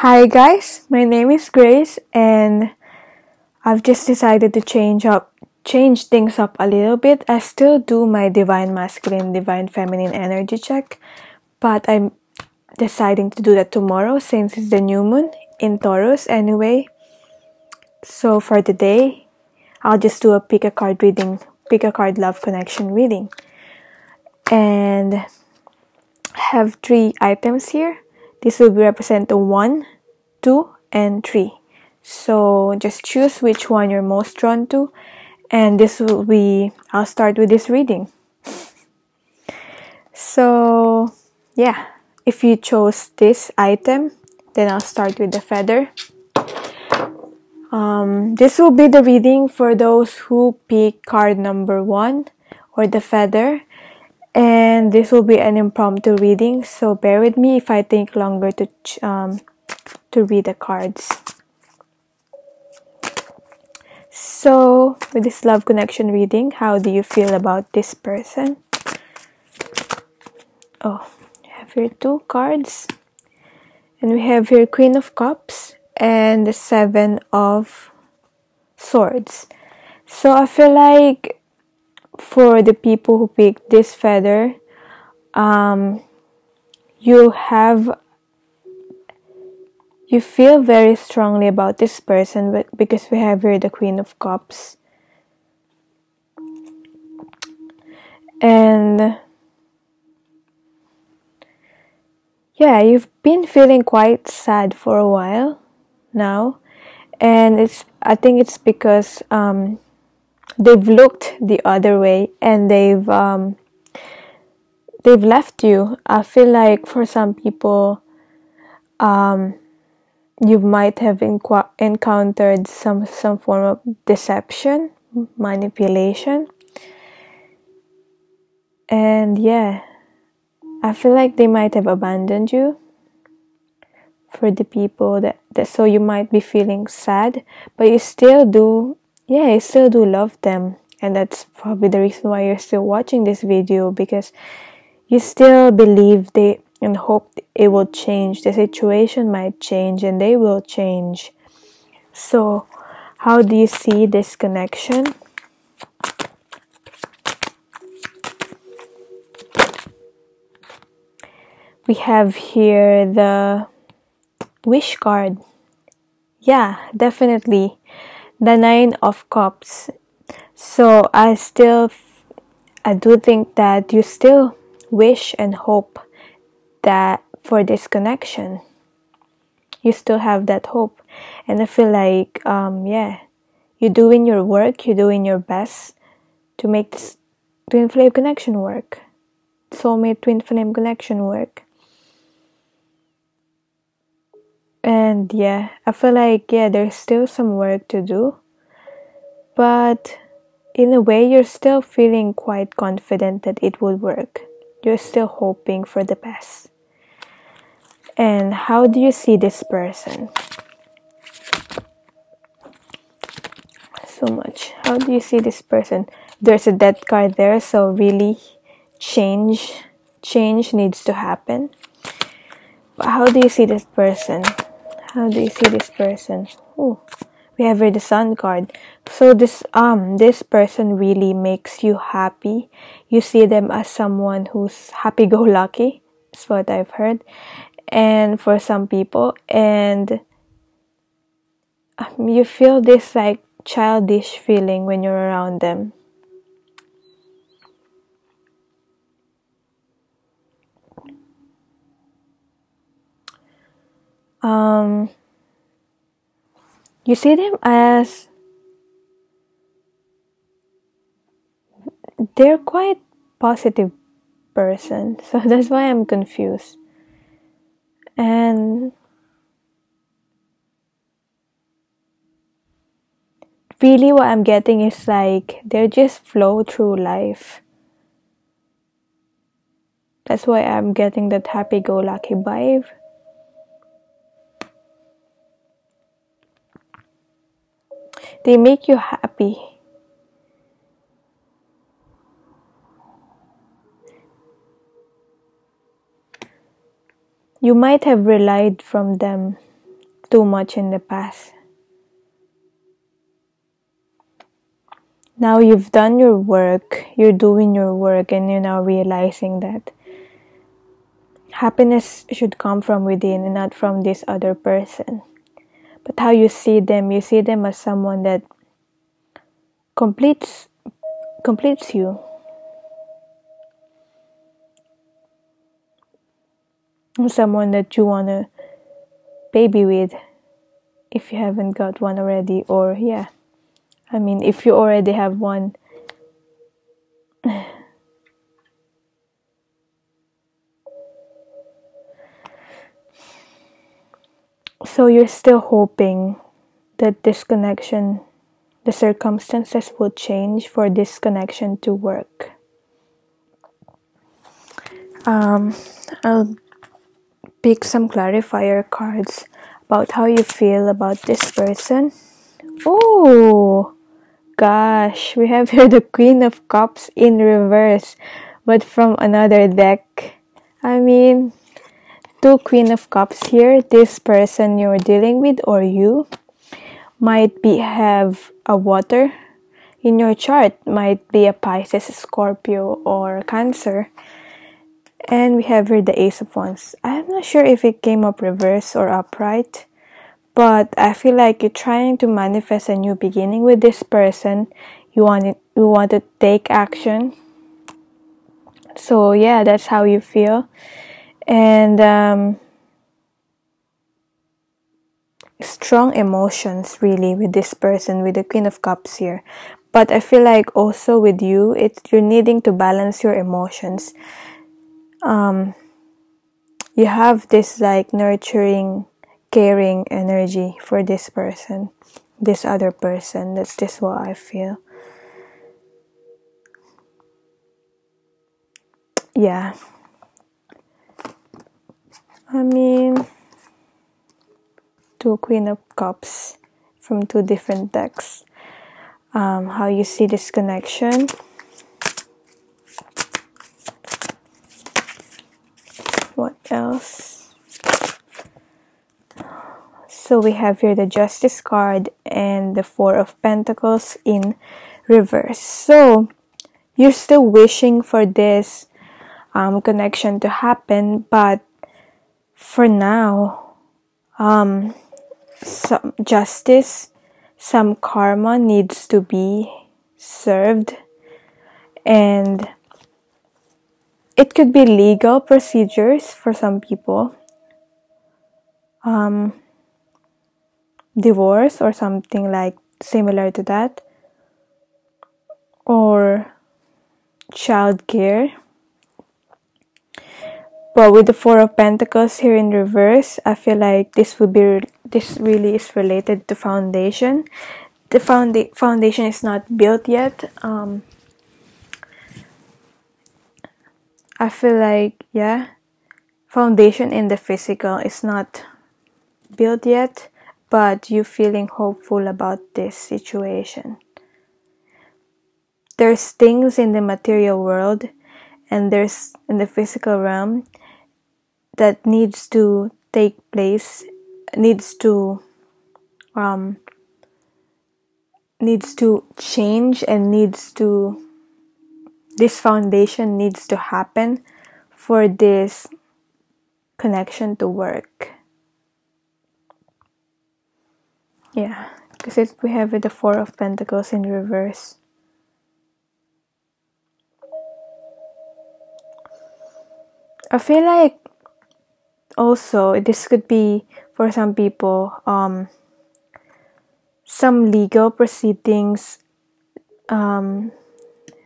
Hi guys, my name is Grace and I've just decided to change things up a little bit. I still do my divine masculine, divine feminine energy check, but I'm deciding to do that tomorrow since it's the new moon in Taurus anyway. So for today, I'll just do a pick a card reading, pick a card love connection reading. And I have 3 items here. This will represent the 1, 2, and 3. So just choose which one you're most drawn to, and I'll start with this reading. So yeah, if you chose this item, then I'll start with the feather. This will be the reading for those who pick card number 1 or the feather. And this will be an impromptu reading, so bear with me if I take longer to read the cards. So, with this love connection reading, how do you feel about this person? Oh, we have here 2 cards. And we have here Queen of Cups and the 7 of Swords. So, I feel like for the people who picked this feather, you feel very strongly about this person because we have here the Queen of Cups. And yeah, you've been feeling quite sad for a while now. And I think it's because they've looked the other way and they've left you. I feel like for some people, you might have encountered some form of deception, manipulation. And yeah, I feel like they might have abandoned you for the people that so you might be feeling sad, but you still do love them. And that's probably the reason why you're still watching this video, because you still believe and hope it will change. The situation might change and they will change. So, how do you see this connection? We have here the Wish card. Yeah, definitely. The 9 of Cups. So, I do think that you still wish and hope that for this connection. You still have that hope. And I feel like, you're doing your work, you're doing your best to make this twin flame connection work. Soulmate twin flame connection work. And yeah, I feel like, there's still some work to do. But in a way, you're still feeling quite confident that it would work. You're still hoping for the best. And how do you see this person? So much. How do you see this person? There's a death card there, so really change needs to happen. But how do you see this person? How do you see this person? Oh, we have here the Sun card. So this person really makes you happy. You see them as someone who's happy-go-lucky. That's what I've heard. And for some people, and you feel this like childish feeling when you're around them. You see them as they're quite positive person, so that's why I'm confused. And really what I'm getting is like they just flow through life. That's why I'm getting that happy-go-lucky vibe. They make you happy. You might have relied from them too much in the past. Now you've done your work, you're doing your work, and you're now realizing that happiness should come from within and not from this other person. But how you see them as someone that completes you. Someone that you wanna baby with if you haven't got one already, or yeah. I mean, if you already have one, so you're still hoping that this connection, the circumstances will change for this connection to work. I'll pick some clarifier cards about how you feel about this person. Oh gosh, we have here the Queen of Cups in reverse, but from another deck. I mean, two Queen of Cups here. This person you're dealing with, or you, might have a water in your chart. Might be a Pisces, Scorpio, or Cancer. And we have here the Ace of Wands. I'm not sure if it came up reverse or upright, but I feel like you're trying to manifest a new beginning with this person. You want to take action. So yeah, that's how you feel. And strong emotions really with this person, with the Queen of Cups here. But I feel like also with you, you're needing to balance your emotions. You have this like nurturing, caring energy for this person, this other person. That's just what I feel. Yeah. I mean, two Queen of Cups from two different decks. How you see this connection. What else? So we have here the Justice card and the Four of Pentacles in reverse. So you're still wishing for this connection to happen, but for now, some justice, some karma needs to be served, and it could be legal procedures for some people, divorce or something like similar to that, or childcare. But with the Four of Pentacles here in reverse, I feel like this really is related to foundation. The foundation is not built yet. I feel like, yeah, foundation in the physical is not built yet, but you feeling hopeful about this situation. There's things in the material world and there's in the physical realm that needs to take place, needs to change, and this foundation needs to happen for this connection to work. Yeah, because we have the Four of Pentacles in reverse. I feel like also this could be for some people some legal proceedings,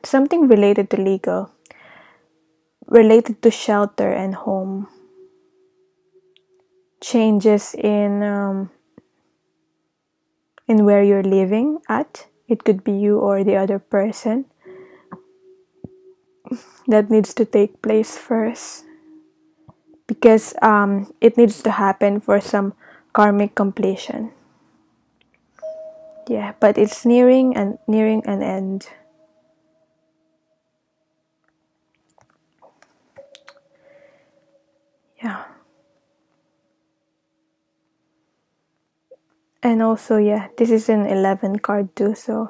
something related to legal, related to shelter and home, changes in where you're living at. It could be you or the other person. That needs to take place first, because it needs to happen for some karmic completion. Yeah, but it's nearing an end. Yeah. And also, yeah, this is an 11 card too, so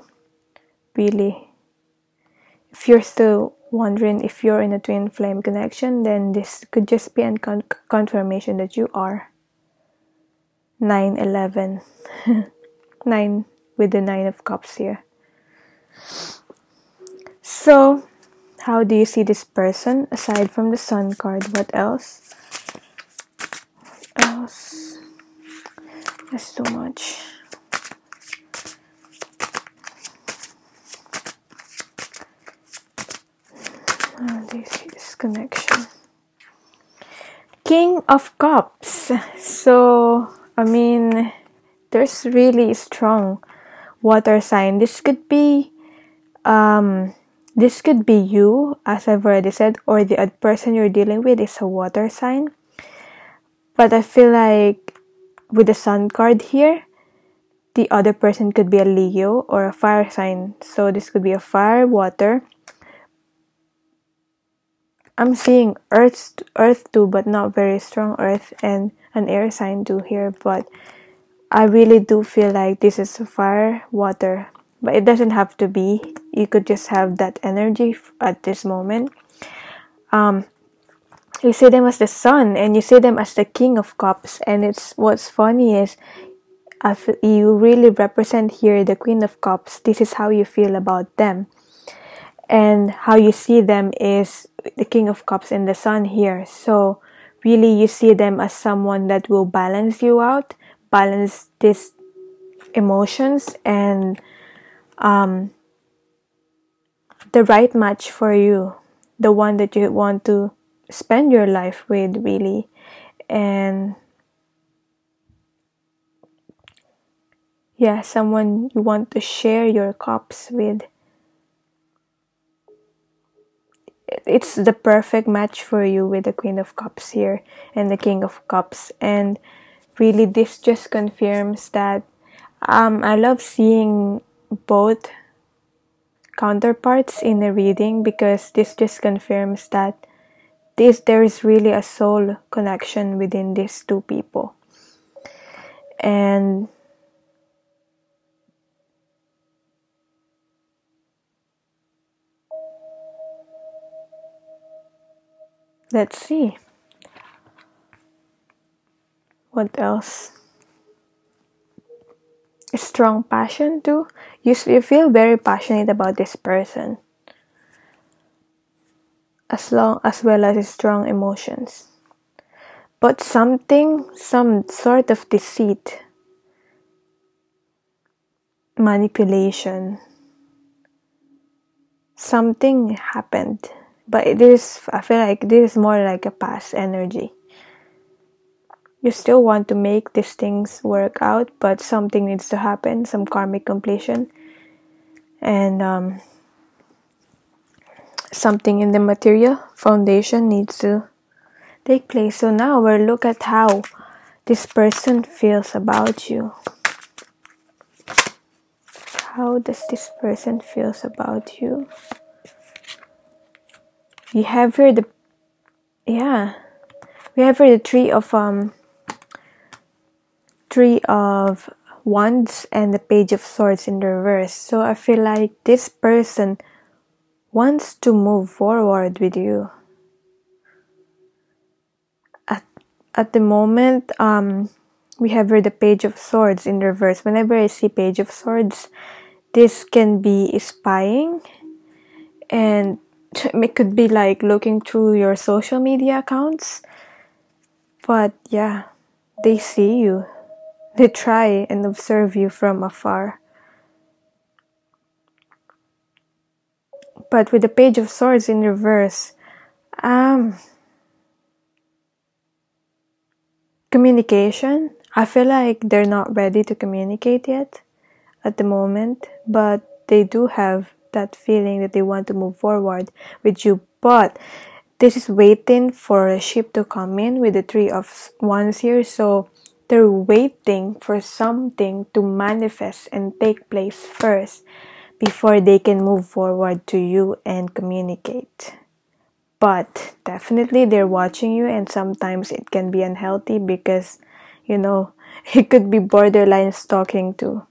really, if you're still wondering if you're in a twin flame connection, then this could just be a confirmation that you are. 9-11. 9 with the 9 of cups here. So, how do you see this person aside from the sun card? What else? That's too much. How do you see this connection? King of Cups. So, I mean, there's really strong water sign. This could be you, as I've already said, or the other person you're dealing with is a water sign. But I feel like with the sun card here, the other person could be a Leo or a fire sign. So this could be a fire, water. I'm seeing earth too, but not very strong earth, and an air sign too here. But I really do feel like this is fire, water. But it doesn't have to be. You could just have that energy at this moment. You see them as the sun, and you see them as the King of Cups. And it's what's funny is, you really represent here the Queen of Cups. This is how you feel about them, and how you see them is the King of Cups and the Sun here. So really, you see them as someone that will balance you out, balance these emotions, and the right match for you, the one that you want to spend your life with, really. And yeah, someone you want to share your cups with. It's the perfect match for you with the Queen of Cups here and the King of Cups. And really, this just confirms that I love seeing both counterparts in the reading, because this just confirms that there is really a soul connection within these two people. And let's see what else. A strong passion too. You feel very passionate about this person, as well as strong emotions. But some sort of deceit, manipulation, something happened. But I feel like this is more like a past energy. You still want to make these things work out, but something needs to happen, some karmic completion. And something in the material foundation needs to take place. So now we'll look at how this person feels about you. How does this person feels about you? We have here the Three of Wands and the Page of Swords in the reverse. So I feel like this person wants to move forward with you. At the moment, we have here the Page of Swords in reverse. Whenever I see Page of Swords, this can be spying, and it could be like looking through your social media accounts. But yeah, they see you. They try and observe you from afar. But with the Page of Swords in reverse, communication, I feel like they're not ready to communicate yet at the moment, but they do have that feeling that they want to move forward with you. But this is waiting for a ship to come in with the Three of Wands here. So they're waiting for something to manifest and take place first before they can move forward to you and communicate. But definitely they're watching you, and sometimes it can be unhealthy because, It could be borderline stalking too.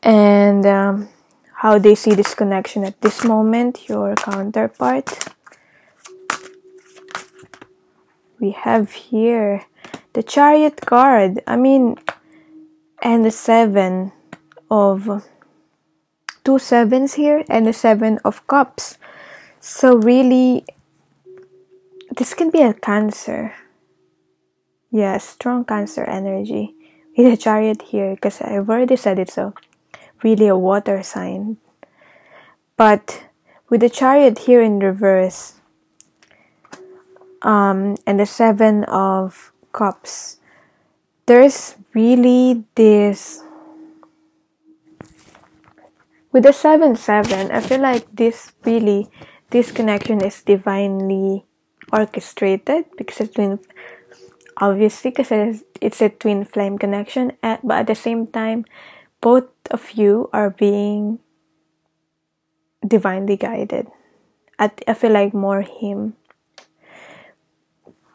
And how they see this connection at this moment, your counterpart. We have here the Chariot card. I mean, and the 7 of 2 sevens here, and the 7 of Cups. So really, this can be a Cancer. Yeah, strong Cancer energy with the Chariot here, because I've already said it, so really a water sign. But with the Chariot here in reverse, and the 7 of Cups, there's really this, with the 7-7, I feel like this connection is divinely orchestrated, because it's twin, obviously, because it's a twin flame connection, but at the same time, both of you are being divinely guided. I feel like more him.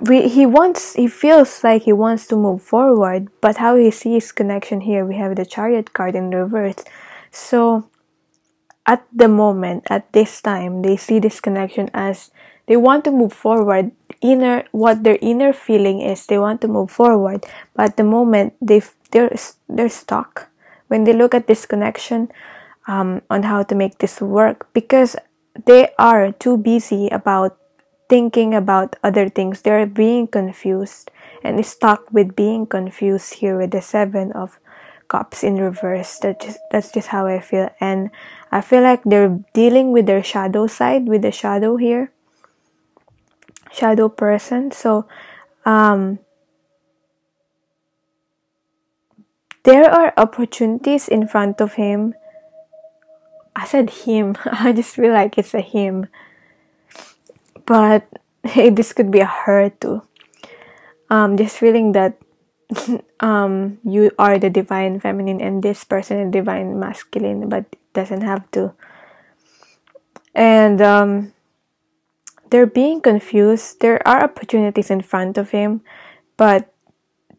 He feels like he wants to move forward, but how he sees connection here, we have the Chariot card in reverse. So at the moment, at this time, they see this connection as they want to move forward. What their inner feeling is, they want to move forward, but at the moment they're stuck when they look at this connection, on how to make this work, because they are too busy about thinking about other things. They're being confused and stuck with being confused here with the 7 of Cups in reverse. That's just how I feel. And I feel like they're dealing with their shadow side, with the shadow here, shadow person. So there are opportunities in front of him. I said him. I just feel like it's a him, but hey, this could be a her too. Just feeling that you are the divine feminine and this person is divine masculine, but it doesn't have to. And they're being confused. There are opportunities in front of him, but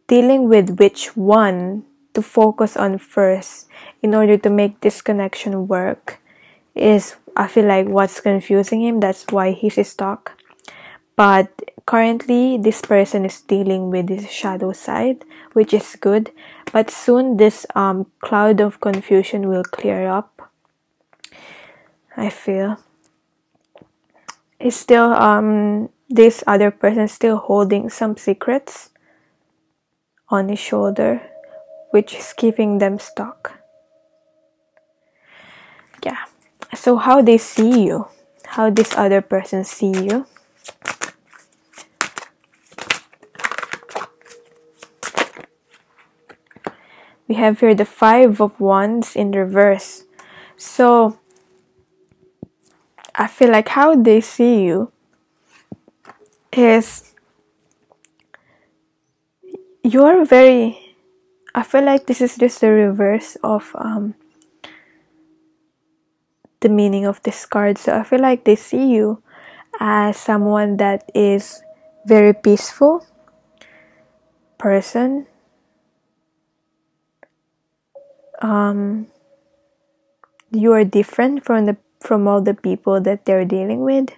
dealing with which one to focus on first in order to make this connection work is, I feel like, what's confusing him. That's why he's stuck. But currently, this person is dealing with this shadow side, which is good. But soon, this cloud of confusion will clear up, I feel. It's still, this other person is still holding some secrets on his shoulder, which is keeping them stuck. Yeah. So how they see you, how this other person see you. We have here the 5 of Wands in reverse. So I feel like how they see you is, you're very, I feel like this is just the reverse of the meaning of this card. So I feel like they see you as someone that is very peaceful person. You are different from all the people that they're dealing with,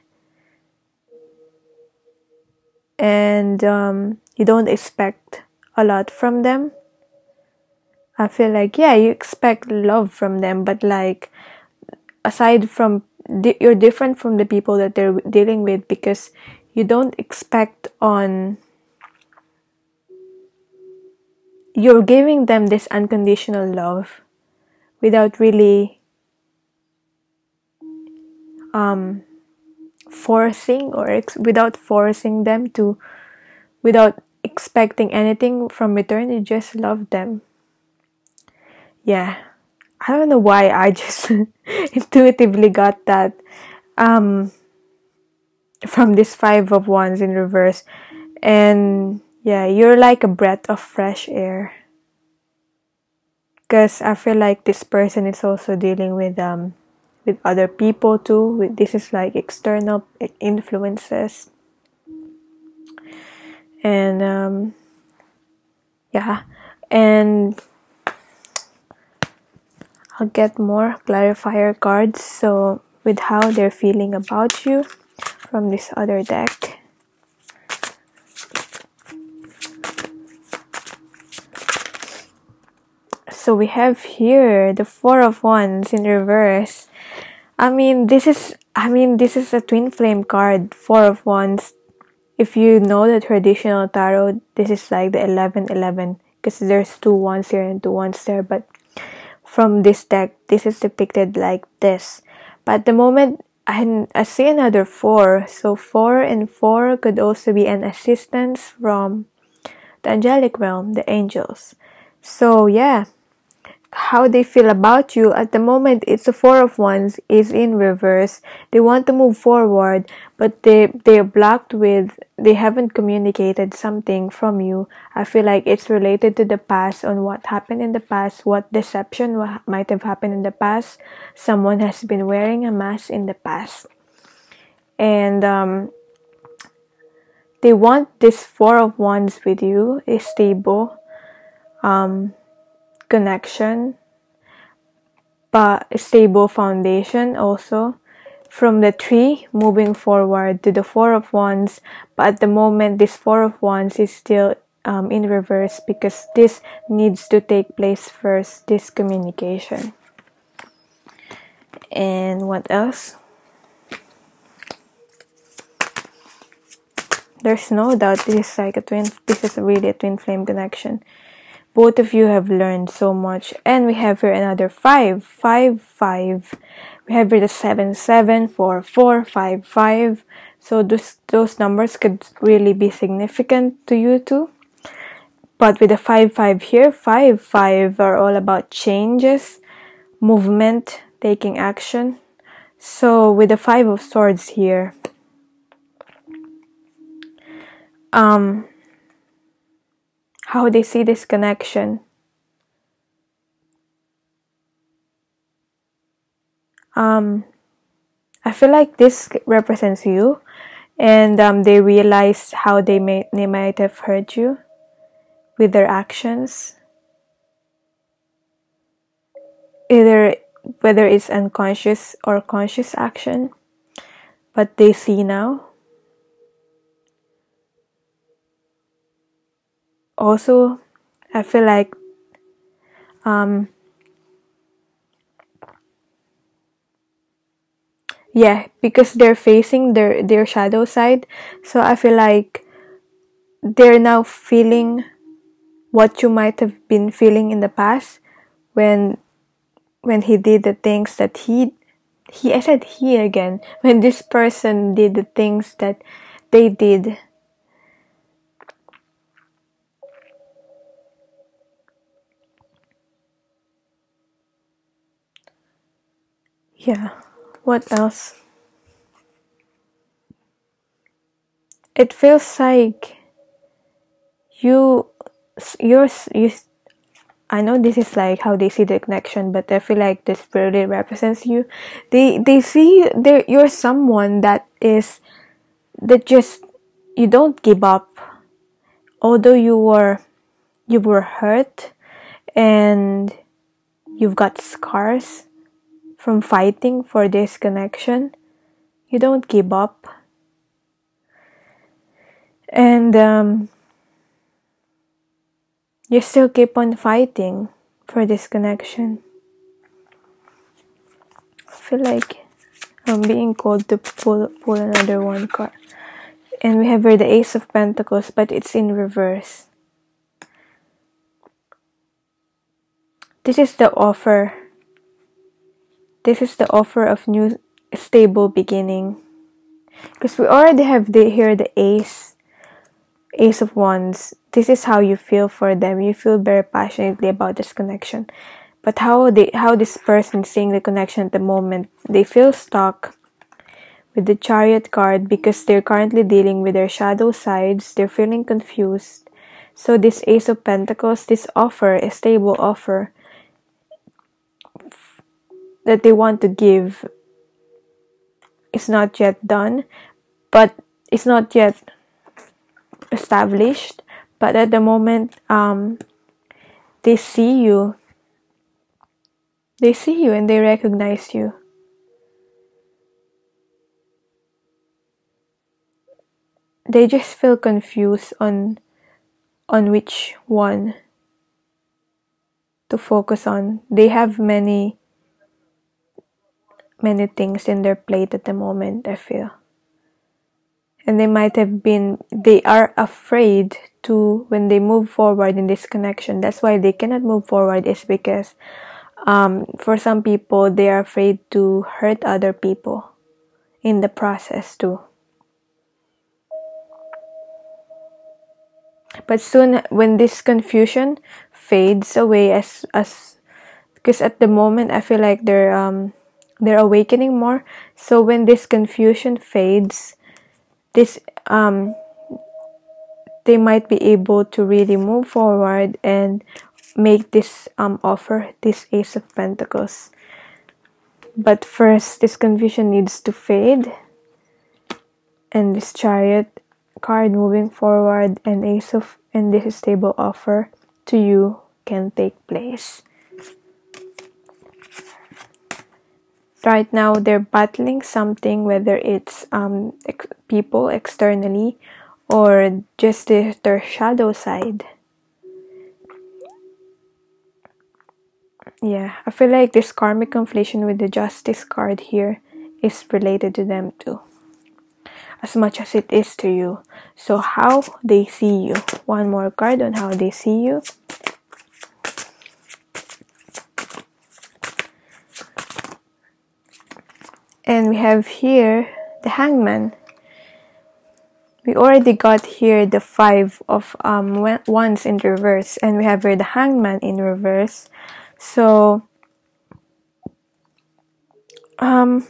and you don't expect a lot from them. I feel like, yeah, you expect love from them, but like, aside from you're different from the people that they're dealing with, because you don't expect on, you're giving them this unconditional love without really forcing, or without forcing them to, without expecting anything from return. You just love them. Yeah, I don't know why I just intuitively got that from this 5 of Wands in reverse. And yeah, you're like a breath of fresh air, because I feel like this person is also dealing with other people too. This is like external influences, and Yeah, and I'll get more clarifier cards so with how they're feeling about you from this other deck. So we have here the Four of Wands in reverse. This is a twin flame card, Four of Wands. If you know the traditional tarot, this is like the 11-11 because there's two wands here and two wands there, but from this deck, this is depicted like this. But at the moment, I see another 4. So 4 and 4 could also be an assistance from the angelic realm, the angels. So yeah, how they feel about you at the moment, it's a Four of Wands is in reverse. They want to move forward, but they're blocked with, they haven't communicated something from you. I feel like it's related to the past, on what happened in the past, what deception might have happened in the past. Someone has been wearing a mask in the past, and they want this Four of Wands with you, a stable connection, but a stable foundation also. From the 3 moving forward to the Four of Wands, but at the moment this Four of Wands is still in reverse because this needs to take place first, this communication. And what else? There's no doubt this is really a twin flame connection. Both of you have learned so much. And we have here another 5. 5, 5. We have here the 7, 7, 4, 4, 5, 5. So those numbers could really be significant to you too. But with the 5, 5 here, 5, 5 are all about changes, movement, taking action. So with the 5 of Swords here, how they see this connection. I feel like this represents you, and they realize how they might have hurt you with their actions, either whether it's unconscious or conscious action, but they see now. Also, I feel like yeah, because they're facing their shadow side, so I feel like they're now feeling what you might have been feeling in the past when he did the things that I said he again, when this person did the things that they did. Yeah, what else? It feels like you I know this is like how they see the connection, but I feel like this really represents you. They see you're someone that just, you don't give up, although you were hurt and you've got scars from fighting for this connection. You don't give up, and you still keep on fighting for this connection. I feel like I'm being called to pull another one card. And we have here the Ace of Pentacles, but it's in reverse. This is the offer. This is the offer of new stable beginning. Because we already have here the Ace of Wands. This is how you feel for them. You feel very passionately about this connection. But how this person seeing the connection at the moment, they feel stuck with the Chariot card because they're currently dealing with their shadow sides. They're feeling confused. So this Ace of Pentacles, this offer, a stable offer that they want to give, is not yet done, but it's not yet established, But at the moment, they see you. They see you and they recognize you. They just feel confused on which one to focus on. They have many things in their plate at the moment, I feel. And they are afraid to, when they move forward in this connection, that's why they cannot move forward, is because for some people, they are afraid to hurt other people in the process too. But soon, when this confusion fades away, because at the moment I feel like they're awakening more. So when this confusion fades, they might be able to really move forward and make this offer, this Ace of Pentacles. But first, this confusion needs to fade, and this Chariot card moving forward, and this stable offer to you can take place. Right now, they're battling something, whether it's people externally or just their shadow side. Yeah, I feel like this karmic conflation with the Justice card here is related to them too, as much as it is to you. So how they see you. One more card on how they see you. And we have here the Hangman. We already got here the 5 of Wands in reverse, and we have here the Hangman in reverse. So I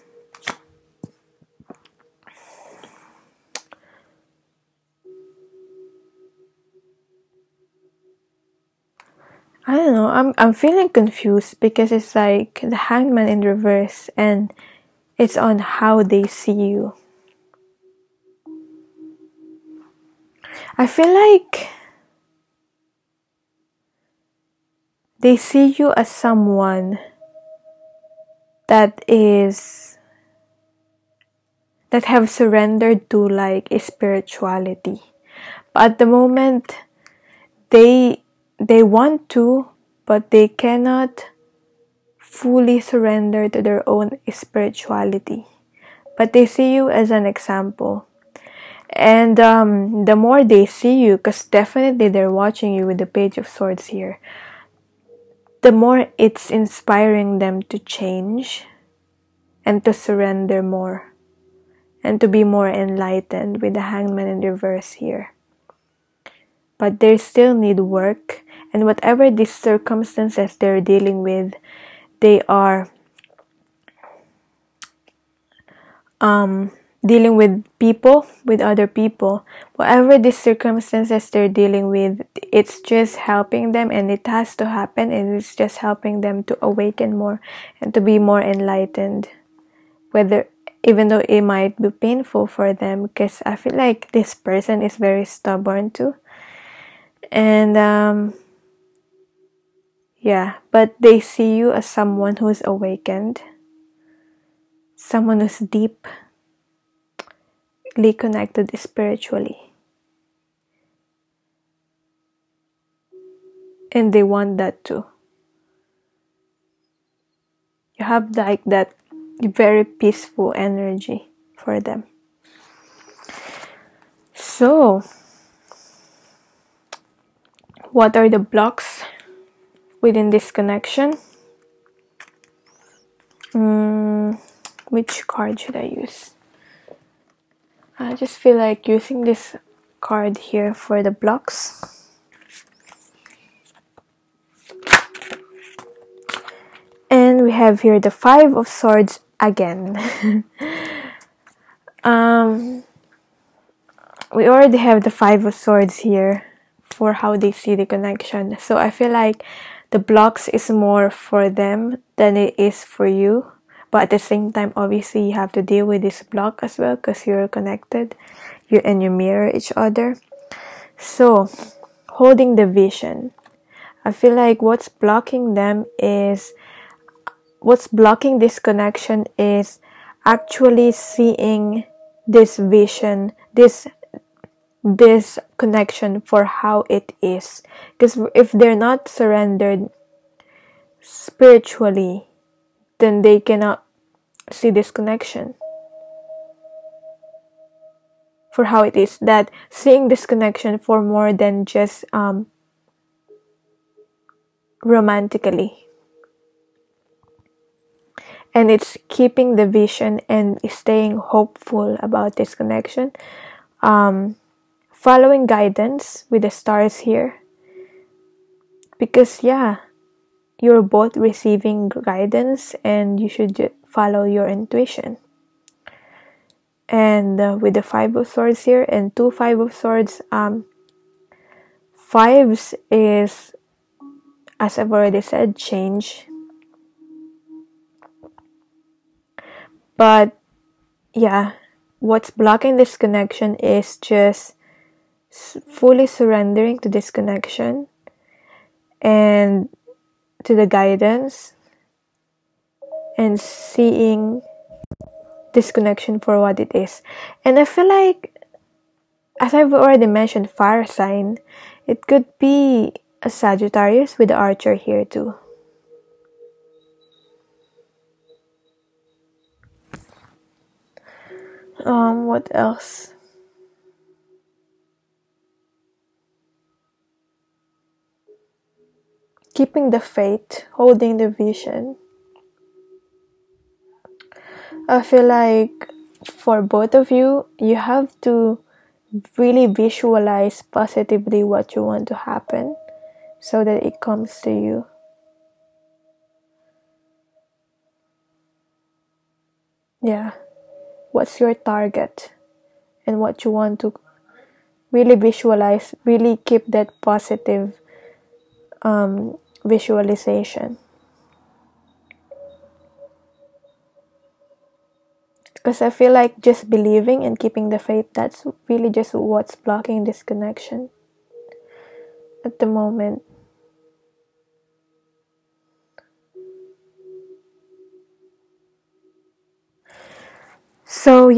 don't know, I'm feeling confused because it's like the Hangman in reverse, and it's on how they see you. I feel like they see you as someone that have surrendered to like a spirituality. But at the moment, they want to, but they cannot fully surrender to their own spirituality. But they see you as an example. And the more they see you, because definitely they're watching you with the Page of Swords here, the more it's inspiring them to change and to surrender more and to be more enlightened with the Hangman in reverse here. But they still need work, and whatever these circumstances they're dealing with, they are dealing with people, with other people. Whatever these circumstances they're dealing with, it's just helping them, and it has to happen, and it's just helping them to awaken more and to be more enlightened. Even though it might be painful for them, because I feel like this person is very stubborn too. And yeah, but they see you as someone who's awakened, someone who's deeply connected spiritually, and they want that too. You have like that very peaceful energy for them. So what are the blocks within this connection? Which card should I use? I just feel like using this card here for the blocks. And we have here the 5 of Swords again. We already have the 5 of Swords here for how they see the connection. So I feel like the blocks is more for them than it is for you. But at the same time, obviously, you have to deal with this block as well because you're connected. And you mirror each other. So holding the vision. I feel like what's blocking this connection is actually seeing this vision, this connection for how it is. Because if they're not surrendered spiritually, then they cannot see this connection for how it is. That seeing this connection for more than just romantically, and it's keeping the vision and staying hopeful about this connection, following guidance with the stars here, because you're both receiving guidance and you should follow your intuition. And with the Five of Swords here and two Five of Swords, fives is, as I've already said, change. But what's blocking this connection is just fully surrendering to this connection and to the guidance and seeing this connection for what it is. And I feel like, as I've already mentioned, fire sign, it could be a Sagittarius with the Archer here too. What else? Keeping the faith, holding the vision. I feel like for both of you, you have to really visualize positively what you want to happen so that it comes to you. What's your target and what you want to really visualize, really keep that positive visualization. Because I feel like just believing and keeping the faith, that's really just what's blocking this connection at the moment. So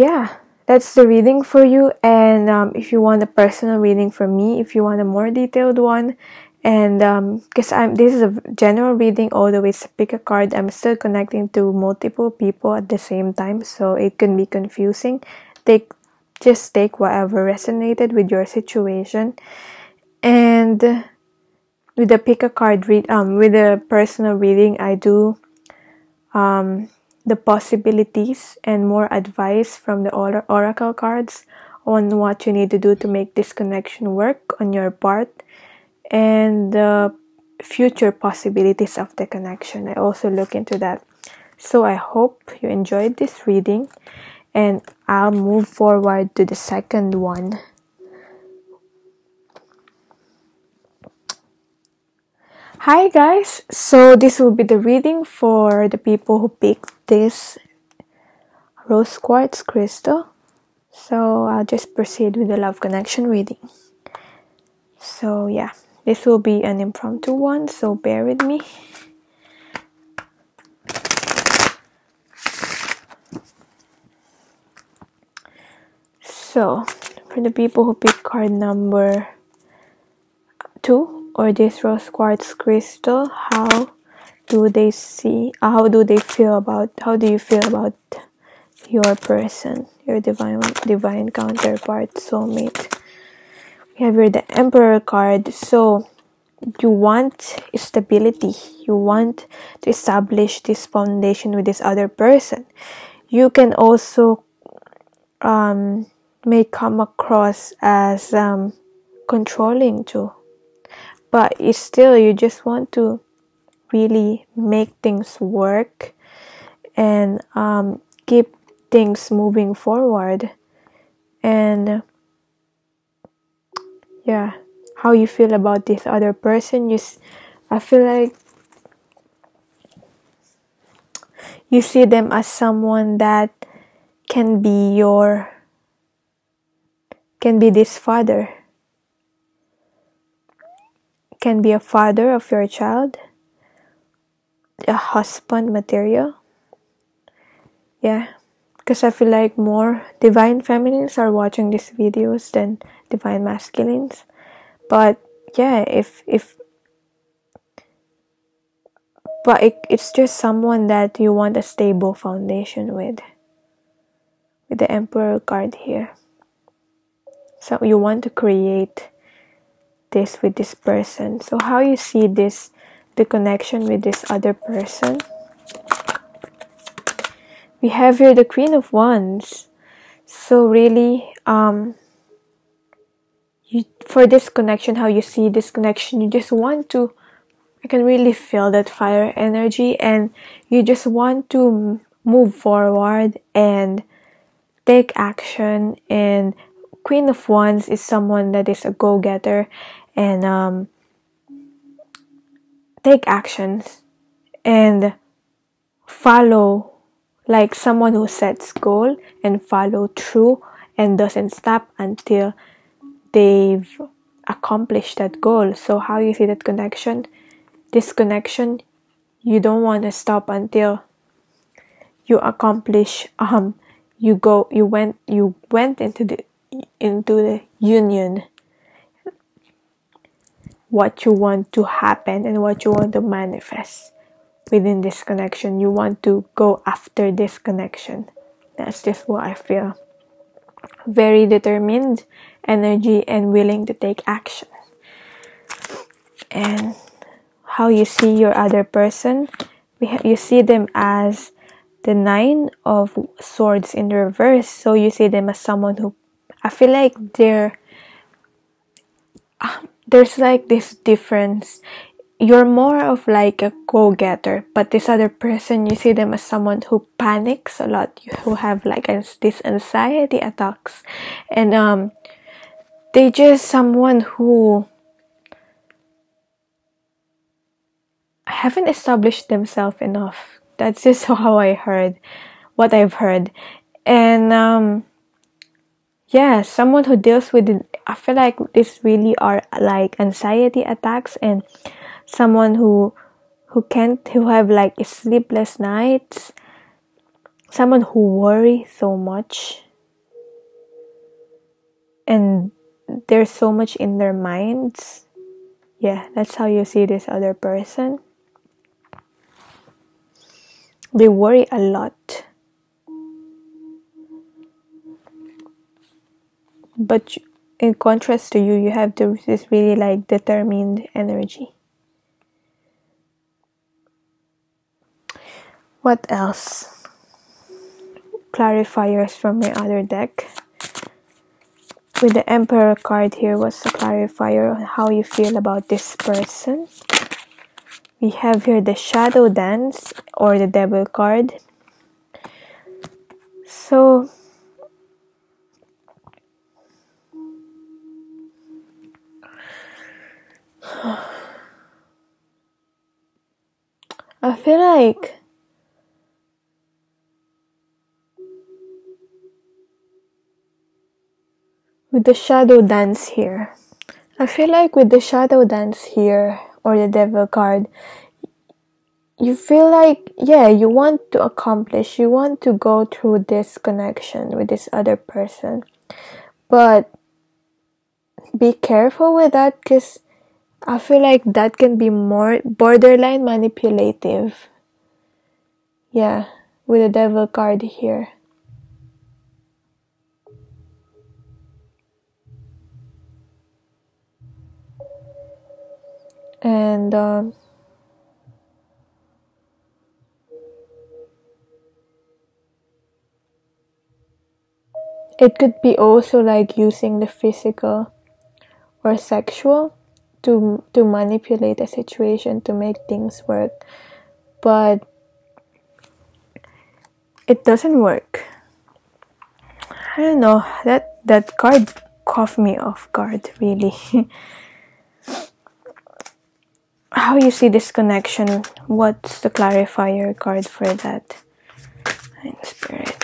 that's the reading for you. And if you want a personal reading from me, if you want a more detailed one, and because this is a general reading, although it's pick a card, I'm still connecting to multiple people at the same time, so it can be confusing. Just take whatever resonated with your situation. And with the pick a card with the personal reading, I do the possibilities and more advice from the oracle cards on what you need to do to make this connection work on your part, and the future possibilities of the connection. I also look into that. So I hope you enjoyed this reading, and I'll move forward to the second one. Hi guys, so this will be the reading for the people who picked this rose quartz crystal. So I'll just proceed with the love connection reading. So this will be an impromptu one, so bear with me. So for the people who picked card number 2, or this rose quartz crystal, how do you feel about your person, your divine counterpart, soulmate? We have here the Emperor card. So you want stability, you want to establish this foundation with this other person. You can also may come across as controlling too, but you just want to really make things work and keep things moving forward. And how you feel about this other person, I feel like you see them as someone that can be this father, can be a father of your child, a husband material. Yeah, because I feel like more divine feminines are watching these videos than divine masculines. But yeah, it's just someone that you want a stable foundation with the Emperor card here. So you want to create this with this person. So how you see this, the connection with this other person? We have here the Queen of Wands. So really, for this connection, how you see this connection, you just want to, I can really feel that fire energy, and you just want to move forward and take action. And Queen of Wands is someone that is a go-getter and take actions and follow, like someone who sets goal and follow through and doesn't stop until they've accomplished that goal. So how you see that connection? This connection, you don't want to stop until you accomplish you went into the union, what you want to happen and what you want to manifest within this connection. You want to go after this connection. That's just what I feel. Very determined energy and willing to take action. And how you see your other person, you see them as the Nine of Swords in reverse. So you see them as someone who, I feel like there's like this difference. You're more of like a go-getter, but this other person, you see them as someone who panics a lot, who have like this anxiety attacks, and they just someone who haven't established themselves enough. That's just how what I've heard. And yeah, someone who deals with it, I feel like this really are like anxiety attacks, and someone who have like sleepless nights, someone who worry so much, and there's so much in their minds. Yeah, that's how you see this other person. They worry a lot, but in contrast to you, you have this really like determined energy. What else? Clarifiers from my other deck. With the Emperor card here, what's the clarifier on how you feel about this person? We have here the Shadow Dance or the Devil card. So I feel like with the Shadow Dance here, or the Devil card, you feel like, yeah, you want to accomplish, you want to go through this connection with this other person, but be careful with that, because I feel like that can be more borderline manipulative. Yeah, with the Devil card here. And it could be also like using the physical or sexual to manipulate a situation, to make things work, but it doesn't work. I don't know, that card caught me off guard, really. How you see this connection? What's the clarifier card for that? In spirit.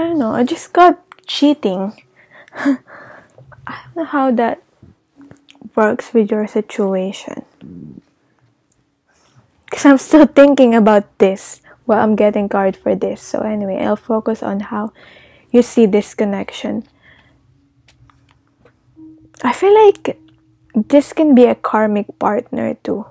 don't know, I just got cheating. I don't know how that works with your situation. Because I'm still thinking about this while I'm getting card for this. So anyway, I'll focus on how you see this connection. I feel like this can be a karmic partner too.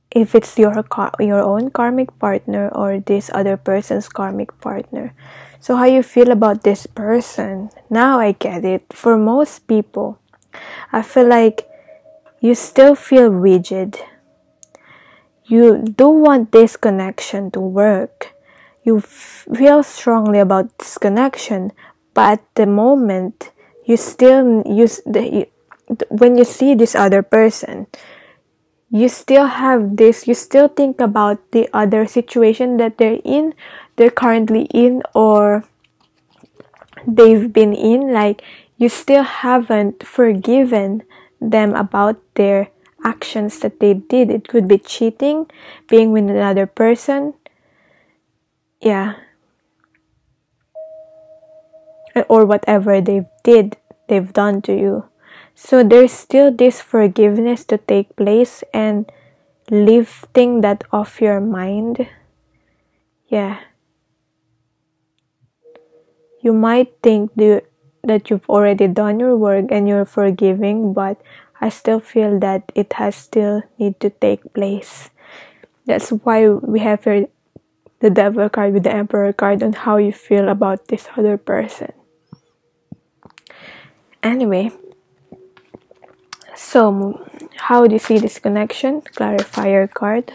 If it's your own karmic partner or this other person's karmic partner. So how you feel about this person? Now I get it. For most people, I feel like you still feel rigid. You do want this connection to work. You feel strongly about this connection, but at the moment, you still when you see this other person, you still have this, you still think about the other situation that they're currently in, or they've been in. Like, you still haven't forgiven them about their actions that they did. It could be cheating, being with another person, yeah, or whatever they've done to you. So there's still this forgiveness to take place and lifting that off your mind. Yeah. You might think that you've already done your work and you're forgiving, but I still feel that it has still need to take place. That's why we have here the Devil card with the Emperor card on how you feel about this other person. Anyway, so how do you see this connection? Clarifier card.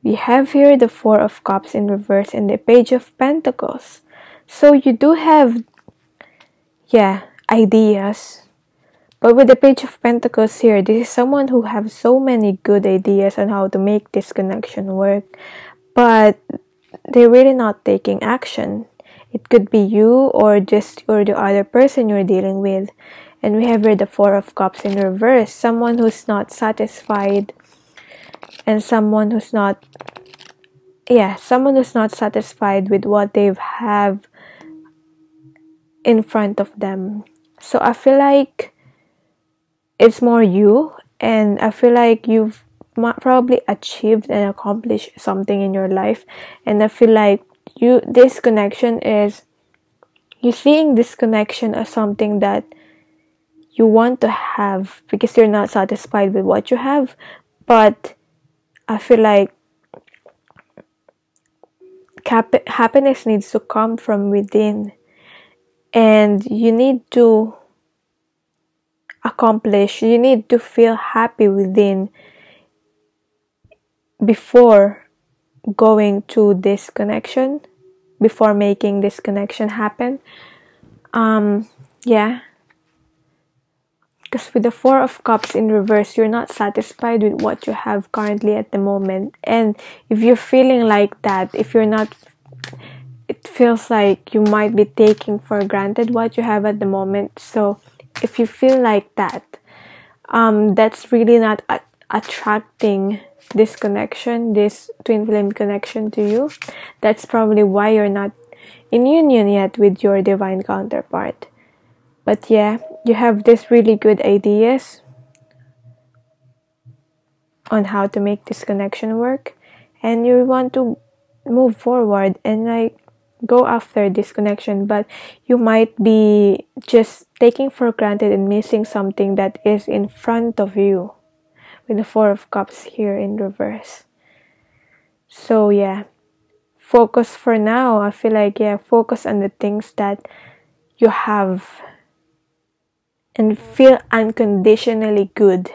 We have here the Four of Cups in reverse and the Page of Pentacles. So you do have, ideas. But with the Page of Pentacles here, this is someone who have so many good ideas on how to make this connection work. But they're really not taking action. It could be you or the other person you're dealing with. And we have here the Four of Cups in reverse. Someone who's not satisfied and someone who's not satisfied with what they have in front of them. So I feel like it's more you, and I feel like you've probably achieved and accomplished something in your life, and I feel like this connection is, you're seeing this connection as something that you want to have because you're not satisfied with what you have. But I feel like happiness needs to come from within, and you need to you need to feel happy within before going to this connection, before making this connection happen. Because with the Four of Cups in reverse, you're not satisfied with what you have currently at the moment. And if you're feeling like that, it feels like you might be taking for granted what you have at the moment. So if you feel like that, that's really not attracting this connection, this twin flame connection to you. That's probably why you're not in union yet with your divine counterpart. But yeah, you have this really good ideas on how to make this connection work, and you want to move forward and like go after this connection, but you might be just taking for granted and missing something that is in front of you with the Four of Cups here in reverse. So yeah, focus for now. I feel like, focus on the things that you have and feel unconditionally good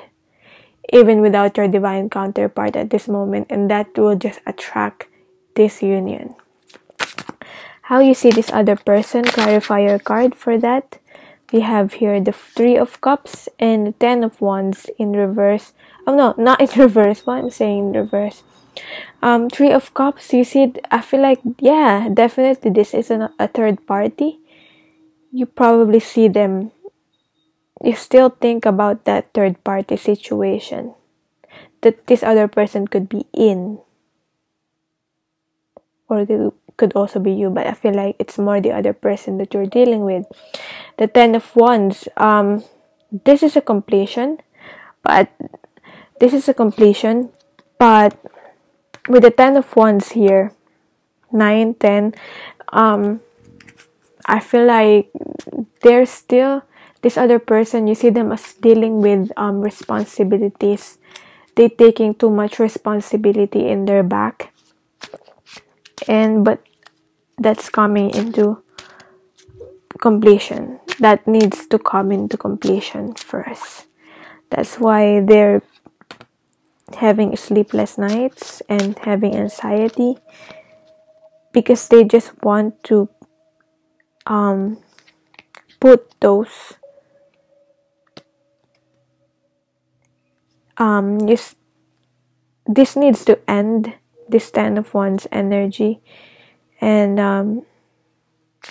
even without your divine counterpart at this moment, and that will just attract this union. How you see this other person, clarifier card for that. We have here the Three of Cups and the Ten of Wands in reverse. Oh no, not in reverse. What I'm saying in reverse. Three of Cups, you see, I feel like, definitely this is a third party. You probably see them. You still think about that third party situation that this other person could be in, or could also be you, but I feel like it's more the other person that you're dealing with. The 10 of Wands, this is a completion, but with the 10 of Wands here, 9, 10, I feel like there's still this other person, you see them as dealing with responsibilities. They taking too much responsibility in their back, but that's coming into completion. That needs to come into completion first. That's why they're having sleepless nights and having anxiety, because they just want to put those this needs to end, this 10 of Wands energy. And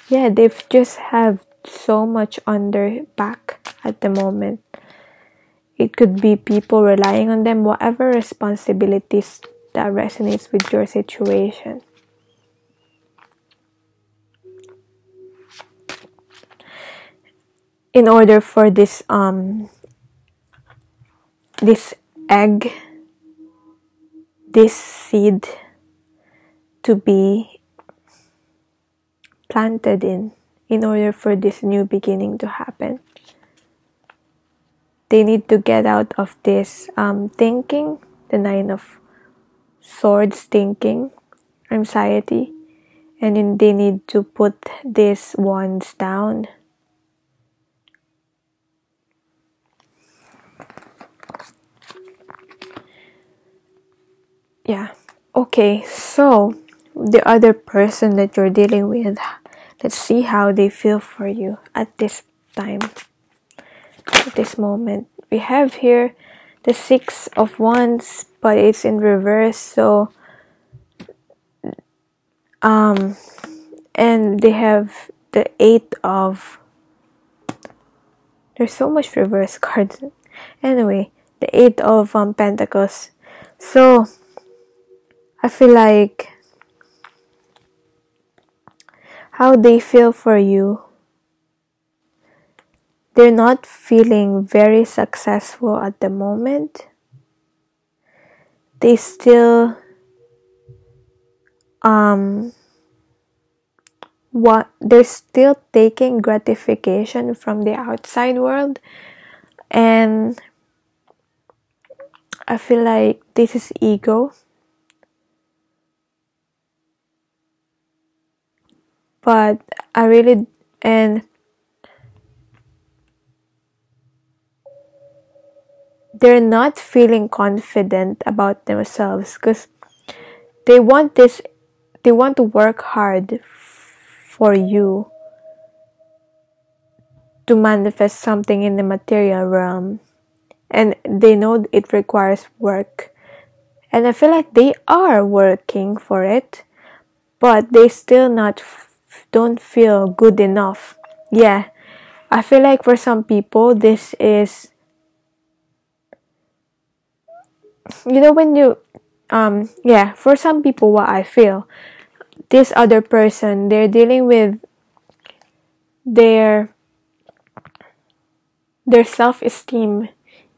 yeah, they've just have so much on their back at the moment. It could be people relying on them, whatever responsibilities that resonates with your situation. In order for this egg, this seed to be planted in order for this new beginning to happen, they need to get out of this thinking, the 9 of Swords thinking, anxiety, and then they need to put these wands down. Yeah. Okay, so the other person that you're dealing with, let's see how they feel for you at this time, at this moment. We have here the 6 of Wands, but it's in reverse, so and they have the 8 of, there's so much reverse cards. Anyway, the 8 of Pentacles. So I feel like how they feel for you, they're not feeling very successful at the moment. They still they're still taking gratification from the outside world, and I feel like this is ego. But and they're not feeling confident about themselves because they want to work hard for you to manifest something in the material realm, and they know it requires work, and I feel like they are working for it, but they still don't feel good enough. Yeah, I feel like for some people this is, when you for some people, what I feel, this other person, they're dealing with their self-esteem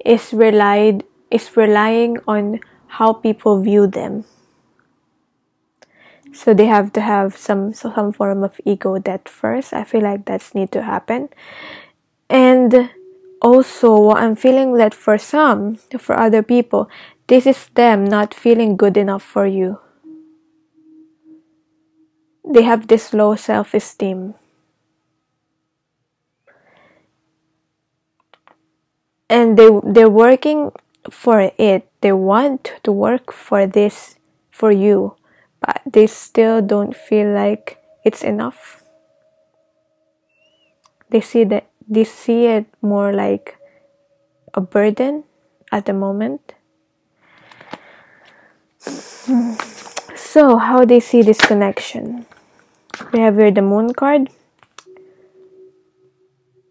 is relying on how people view them. So they have to have some form of ego death first. I feel like that's need to happen. And also, I'm feeling that for other people, this is them not feeling good enough for you. They have this low self-esteem. And they're working for it. They want to work for this, for you, but they still don't feel like it's enough. They see it more like a burden at the moment. So how they see this connection? We have here the Moon card.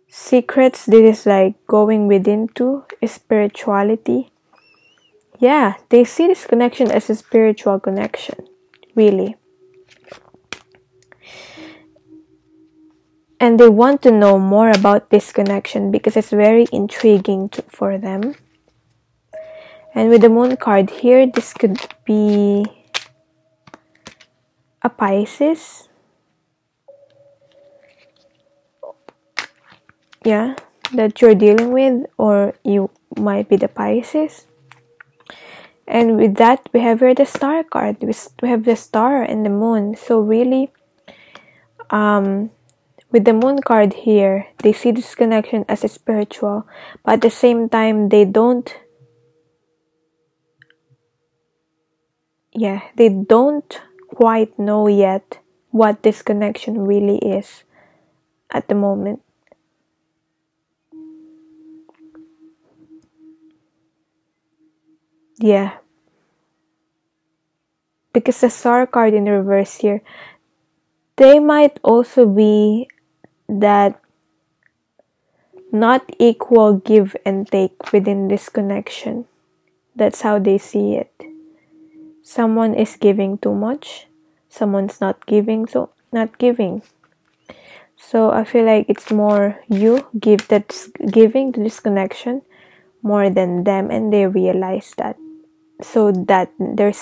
Secrets, this is like going within to spirituality. Yeah, they see this connection as a spiritual connection, really. and they want to know more about this connection because it's very intriguing for them. And with the moon card here, this could be a Pisces. Yeah, that you're dealing with, or you might be the Pisces. And with that, we have here the star card. We have the star and the moon. So really, with the moon card here, they see this connection as a spiritual, but at the same time, they don't quite know yet what this connection really is at the moment. Yeah. Because the star card in reverse here, they might also be that not equal give and take within this connection. That's how they see it. Someone is giving too much, someone's not giving. So I feel like it's more you that's giving to this connection more than them, and they realize that. So that there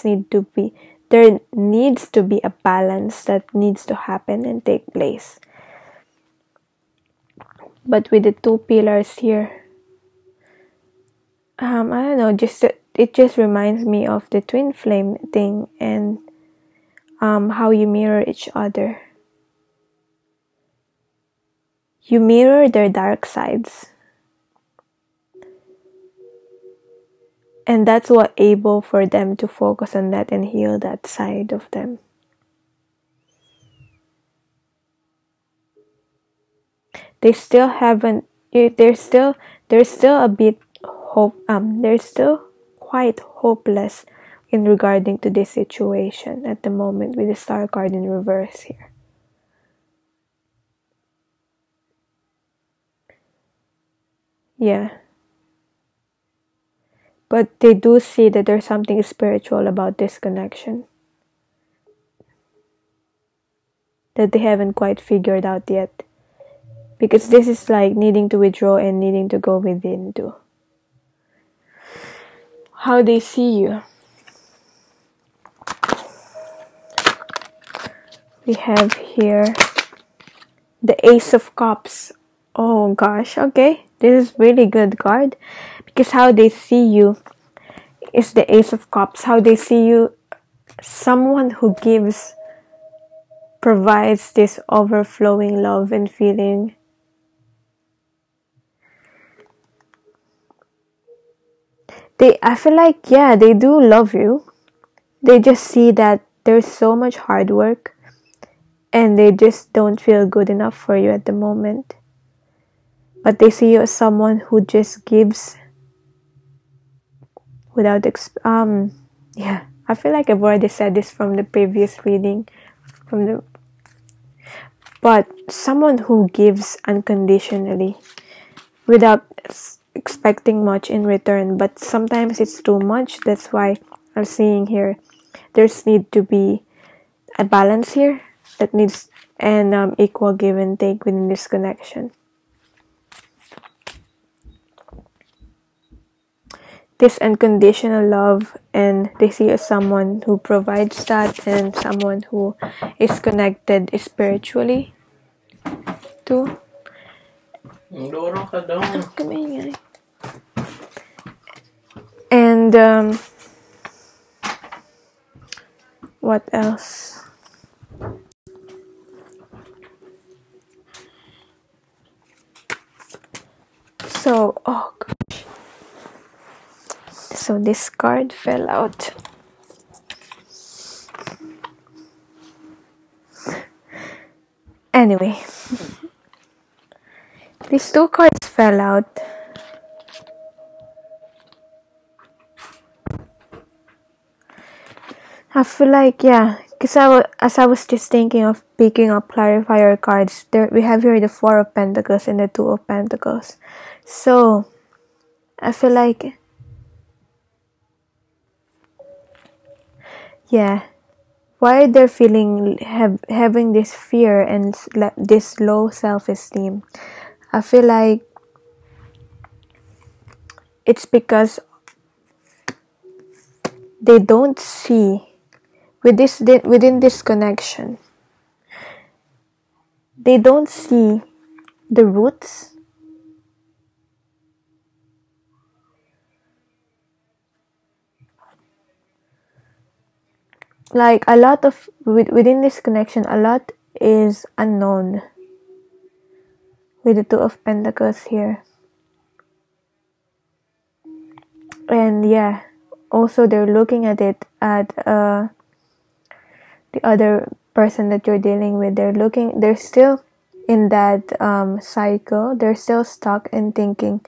needs to be a balance that needs to happen and take place. But with the two pillars here, I don't know, it just reminds me of the twin flame thing, and how you mirror each other. You mirror their dark sides. And that's what able for them to focus on that and heal that side of them. They still haven't, there's still a bit hope, they're still quite hopeless in regarding to this situation at the moment with the star card in reverse here. Yeah. But they do see that there's something spiritual about this connection that they haven't quite figured out yet. Because this is like needing to withdraw and needing to go within too. How they see you. We have here the Ace of Cups. Oh gosh, okay. This is really good card. Because how they see you is the Ace of Cups. How they see you, someone who provides this overflowing love and feeling. I feel like, yeah, they do love you. They just see that there's so much hard work and they just don't feel good enough for you at the moment. But they see you as someone who just gives without yeah, I feel like I've already said this from the previous reading, but someone who gives unconditionally without expecting much in return. But sometimes it's too much. That's why I'm seeing here there's need to be a balance here that needs and equal give and take within this connection. This unconditional love, and they see you as someone who provides that and someone who is connected spiritually too. And what else? So, oh gosh. So this card fell out. Anyway, these two cards fell out. I feel like, yeah, because as I was just thinking of picking up clarifier cards, there we have here the Four of Pentacles and the Two of Pentacles. So, I feel like, yeah, why they're feeling having this fear and this low self-esteem. I feel like it's because they don't see within this connection. They don't see the roots. Like a lot of within this connection, a lot is unknown with the Two of Pentacles here. And yeah, also they're looking at it at the other person that you're dealing with. They're still in that cycle. They're still stuck in thinking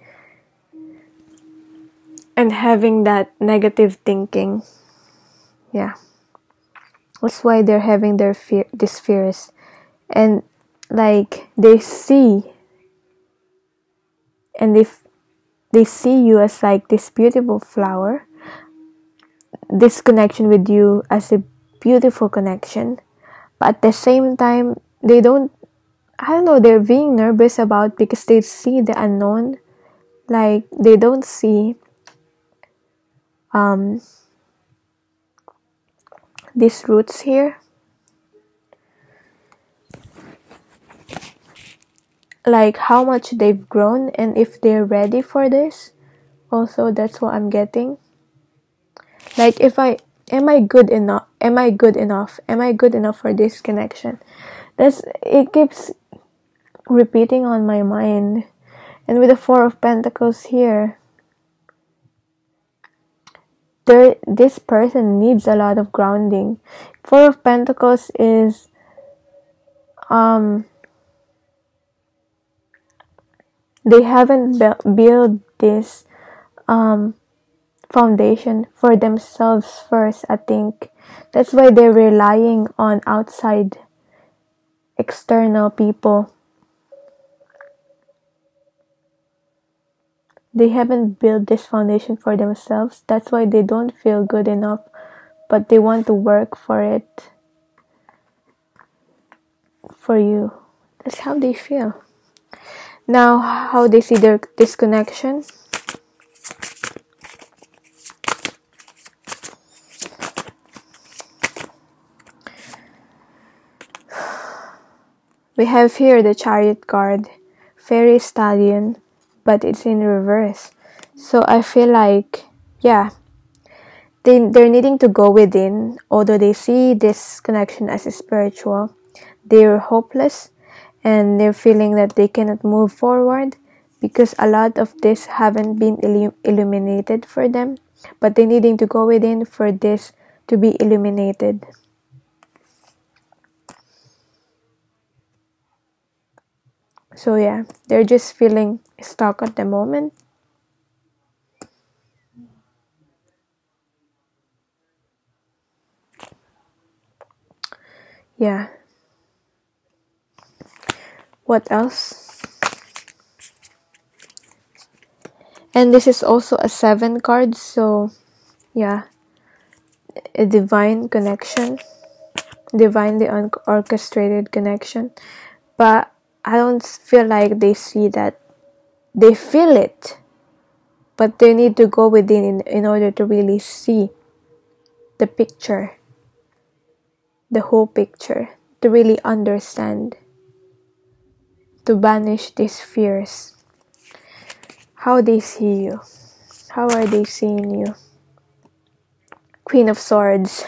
and having that negative thinking. Yeah, that's why they're having these fears. And like they see, and if they see you as like this beautiful flower, this connection with you as a beautiful connection, but at the same time they don't, I don't know, they're being nervous about, because they see the unknown. Like they don't see these roots here. Like how much they've grown and if they're ready for this. Also, that's what I'm getting. Like am I good enough? Am I good enough? Am I good enough for this connection? It keeps repeating on my mind. And with the Four of Pentacles here, this person needs a lot of grounding. Four of Pentacles is they haven't built this foundation for themselves first, I think. That's why they're relying on outside external people. They haven't built this foundation for themselves. That's why they don't feel good enough, but they want to work for it, for you. That's how they feel. Now, how they see their disconnection. We have here the Chariot card, Fairy Stallion, but it's in reverse. So I feel like, yeah, they're needing to go within. Although they see this connection as spiritual, they're hopeless and they're feeling that they cannot move forward because a lot of this haven't been illuminated for them. But they're needing to go within for this to be illuminated. So yeah, they're just feeling stuck at the moment. Yeah. What else? And this is also a 7 card, so yeah, a divine connection, divinely orchestrated connection. But I don't feel like they see that. They feel it, but they need to go within in order to really see the picture, the whole picture, to really understand, to banish these fears. How they see you. How are they seeing you? Queen of Swords.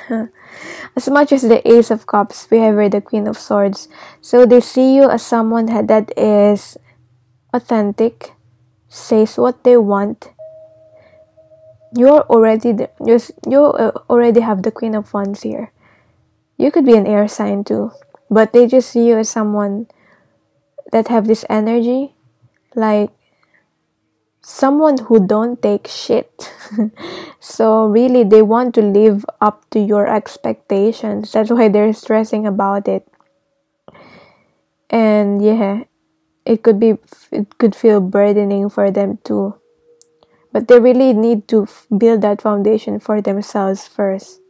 As much as the Ace of Cups, we have here the Queen of Swords. So they see you as someone that is authentic, says what they want. You already have the Queen of Wands here. You could be an air sign too, but they just see you as someone that have this energy, like someone who don't take shit. So really they want to live up to your expectations. That's why they're stressing about it. And yeah, it could feel burdening for them too. But they really need to build that foundation for themselves first.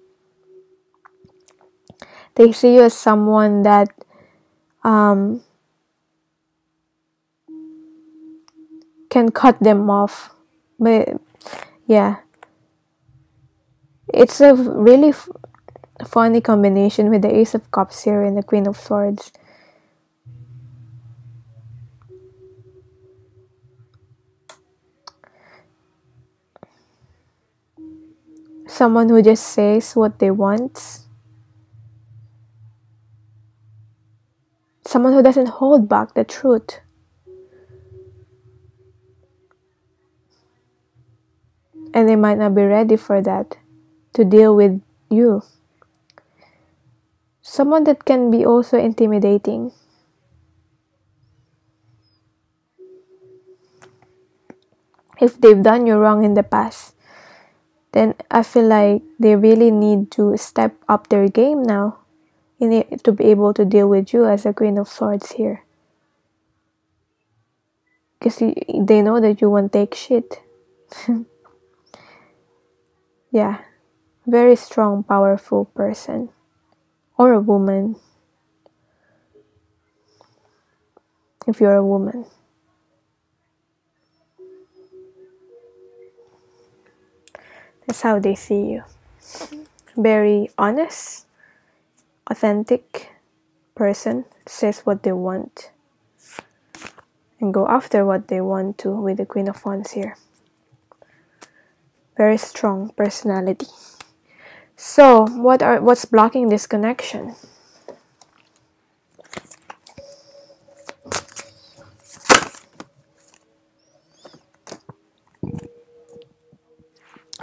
They see you as someone that can cut them off. But yeah, it's a really funny combination with the Ace of Cups here and the Queen of Swords. Someone who just says what they want. Someone who doesn't hold back the truth. And they might not be ready for that, to deal with you. Someone that can be also intimidating. If they've done you wrong in the past, then I feel like they really need to step up their game now to be able to deal with you as a Queen of Swords here. Because they know that you won't take shit. Yeah, very strong, powerful person. Or a woman. If you're a woman. That's how they see you. Very honest, authentic person, says what they want and go after what they want to, with the Queen of Wands here. Very strong personality. So, what's blocking this connection?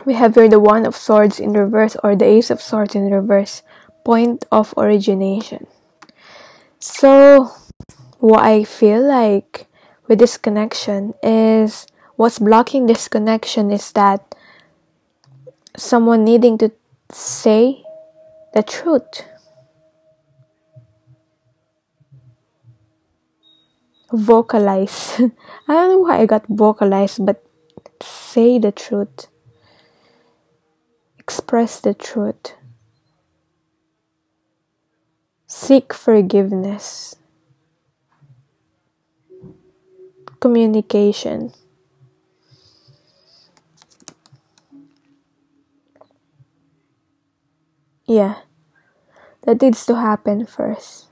We have here the One of Swords in reverse, or the Ace of Swords in reverse. Point of origination. So, what I feel like with this connection is, what's blocking this connection is that someone needing to say the truth. Vocalize. I don't know why I got vocalize, but say the truth. Express the truth. Seek forgiveness. Communication. Yeah, that needs to happen first.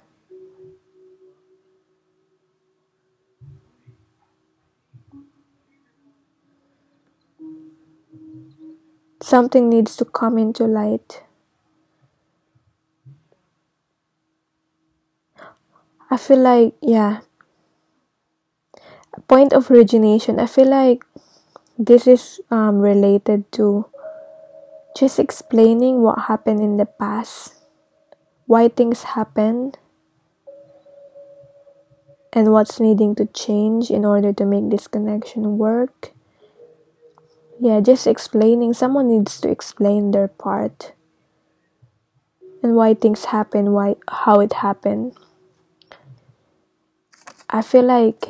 Something needs to come into light. I feel like, yeah, point of origination, I feel like this is related to just explaining what happened in the past, why things happened, and what's needing to change in order to make this connection work. Yeah, just explaining. Someone needs to explain their part and why things happen, how it happened. I feel like,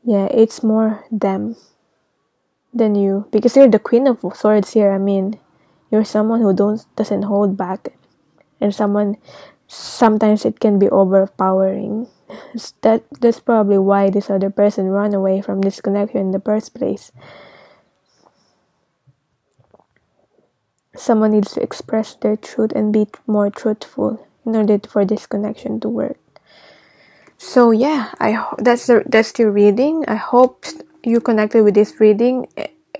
yeah, it's more them than you, because you're the Queen of Swords here. I mean, you're someone who doesn't hold back, and sometimes it can be overpowering. That's probably why this other person ran away from this connection in the first place. Someone needs to express their truth and be more truthful in order for this connection to work. So yeah, that's the reading. I hope you connected with this reading,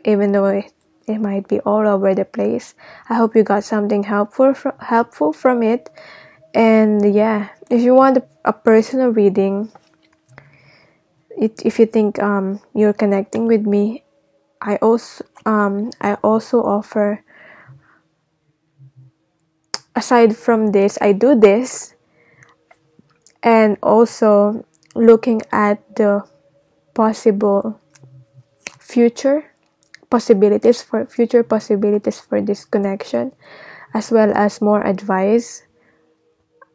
even though it might be all over the place. I hope you got something helpful from it. And yeah, if you want a personal reading, if you think you're connecting with me, I also offer, aside from this, I do this, and also looking at the possible future possibilities for this connection, as well as more advice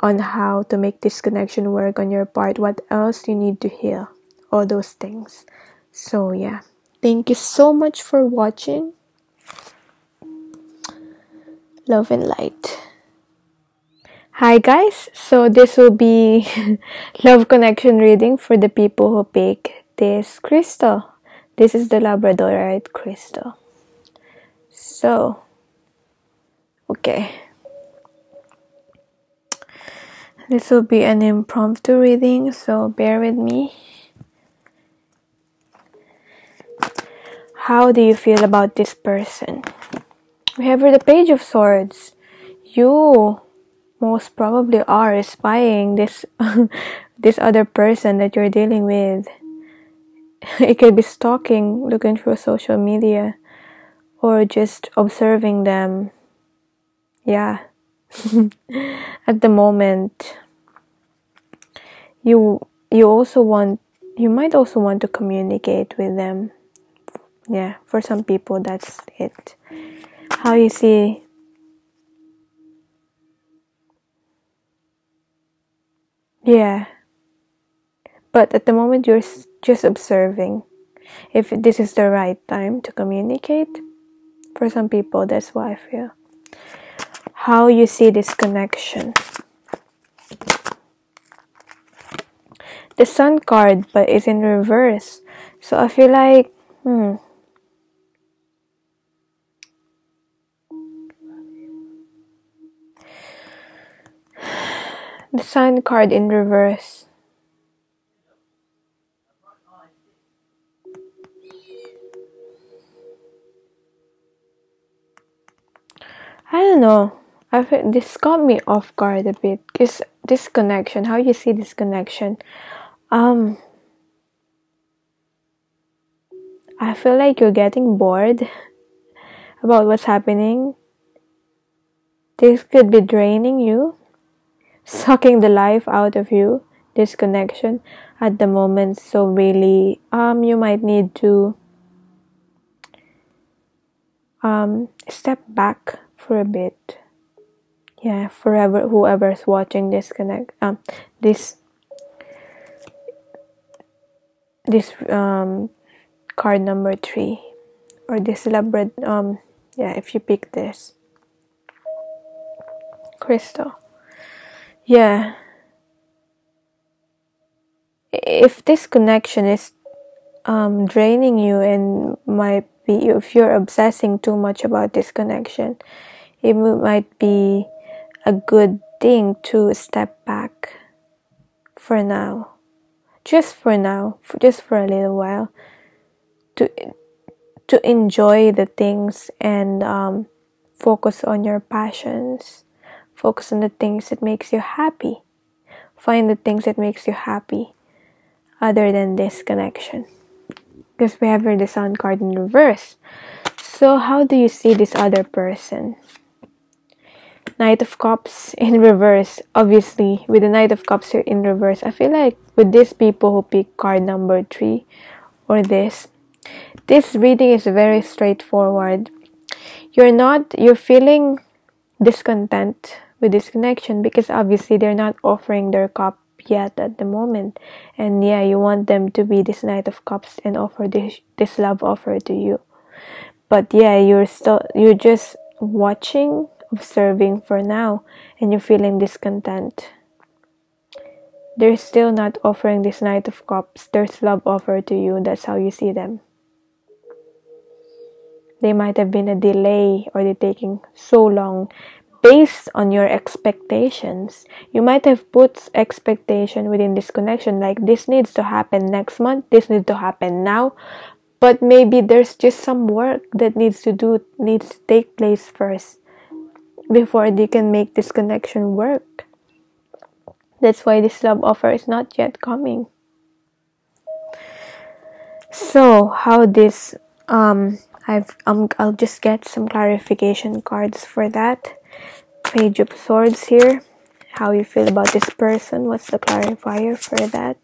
on how to make this connection work on your part, what else you need to heal, all those things. So yeah, thank you so much for watching. Love and light. Hi guys, so this will be love connection reading for the people who pick this crystal. This is the labradorite crystal. So, okay. This will be an impromptu reading, so bear with me. How do you feel about this person? We have the Page of Swords. You most probably are spying this this other person that you're dealing with. It could be stalking, looking through social media, or just observing them. Yeah. At the moment, you might also want to communicate with them. Yeah, for some people that's it. How you see. Yeah. But at the moment, you're just observing if this is the right time to communicate. For some people, that's what I feel. How you see this connection. The Sun card, but it's in reverse. So I feel like, the Sun card in reverse. I don't know. I feel this caught me off guard a bit. Is this connection? How you see this connection? I feel like you're getting bored about what's happening. This could be draining you, sucking the life out of you. This connection at the moment. So really, you might need to step back for a bit. Yeah, forever whoever's watching this this card number 3 or this yeah, if you pick this crystal. Yeah. If this connection is draining you and might be, if you're obsessing too much about this connection, it might be a good thing to step back for now. Just for now, just for a little while, to enjoy the things and focus on your passions, focus on the things that makes you happy, find the things that makes you happy other than this connection, because we have here the Sun card in reverse. So how do you see this other person? Knight of Cups in reverse. Obviously, with the Knight of Cups here in reverse, I feel like with these people who pick card number 3 or this reading is very straightforward. You're feeling discontent with this connection because obviously they're not offering their cup yet at the moment. And yeah, you want them to be this Knight of Cups and offer this love offer to you. But yeah, you're just watching, observing for now, and you're feeling discontent. They're still not offering this Knight of Cups. There's love offer to you. That's how you see them. They might have been a delay, or they're taking so long based on your expectations. You might have put expectation within this connection, like this needs to happen next month, this needs to happen now. But maybe there's just some work that needs to take place first before they can make this connection work. That's why this love offer is not yet coming. So how this I'll just get some clarification cards for that. Page of Swords here. How you feel about this person? What's the clarifier for that?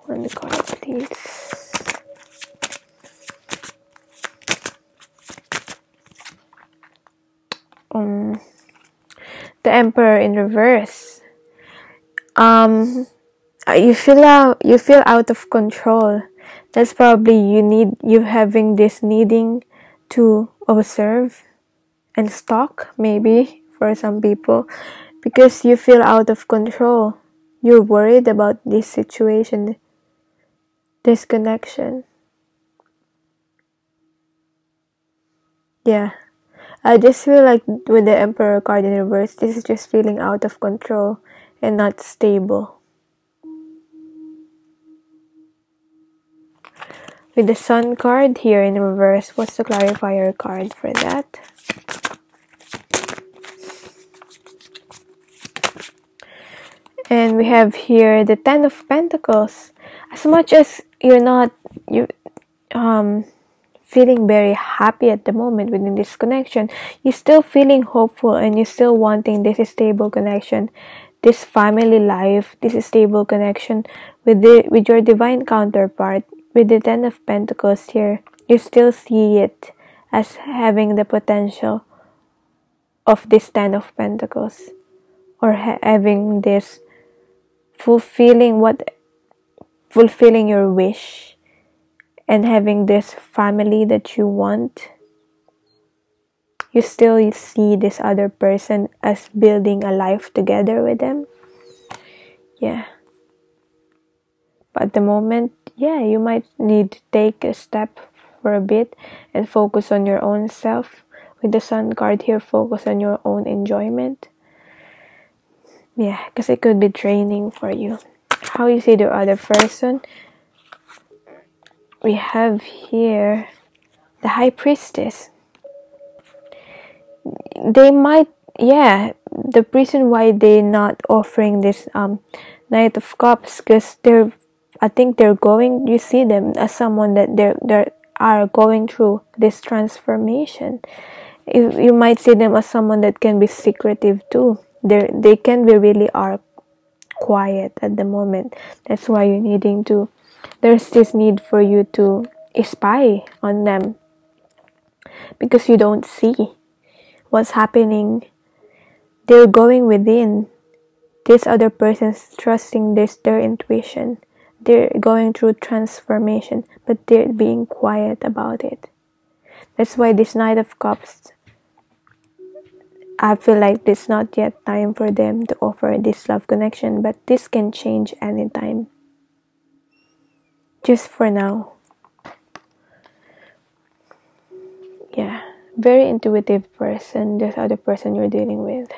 One card, please. The Emperor in reverse. You feel out of control. That's probably you having this needing to observe and stuck, maybe for some people, because you feel out of control. You're worried about this situation, this connection. Yeah, I just feel like with the Emperor card in reverse, this is just feeling out of control and not stable. With the Sun card here in reverse, what's the clarifier card for that? And we have here the Ten of Pentacles. As much as you're not feeling very happy at the moment within this connection, you're still feeling hopeful and you're still wanting this stable connection, this family life, this stable connection with your divine counterpart. With the Ten of Pentacles here, you still see it as having the potential of this Ten of Pentacles, or having this fulfilling your wish and having this family that you want. You still see this other person as building a life together with them. Yeah. But at the moment, yeah, you might need to take a step for a bit and focus on your own self. With the Sun card here, focus on your own enjoyment. Yeah, because it could be draining for you. How you see the other person? We have here the High Priestess. They might, yeah, the reason why they're not offering this Knight of Cups, because I think they're going, you see them as someone that they are going through this transformation. You might see them as someone that can be secretive too. They can be really are quiet at the moment. That's why you're needing to, there's this need for you to spy on them, because you don't see what's happening. They're going within. This other person's trusting their intuition. They're going through transformation, but they're being quiet about it. That's why this Knight of Cups, I feel like it's not yet time for them to offer this love connection, but this can change anytime. Just for now. Yeah, very intuitive person, this other person you're dealing with.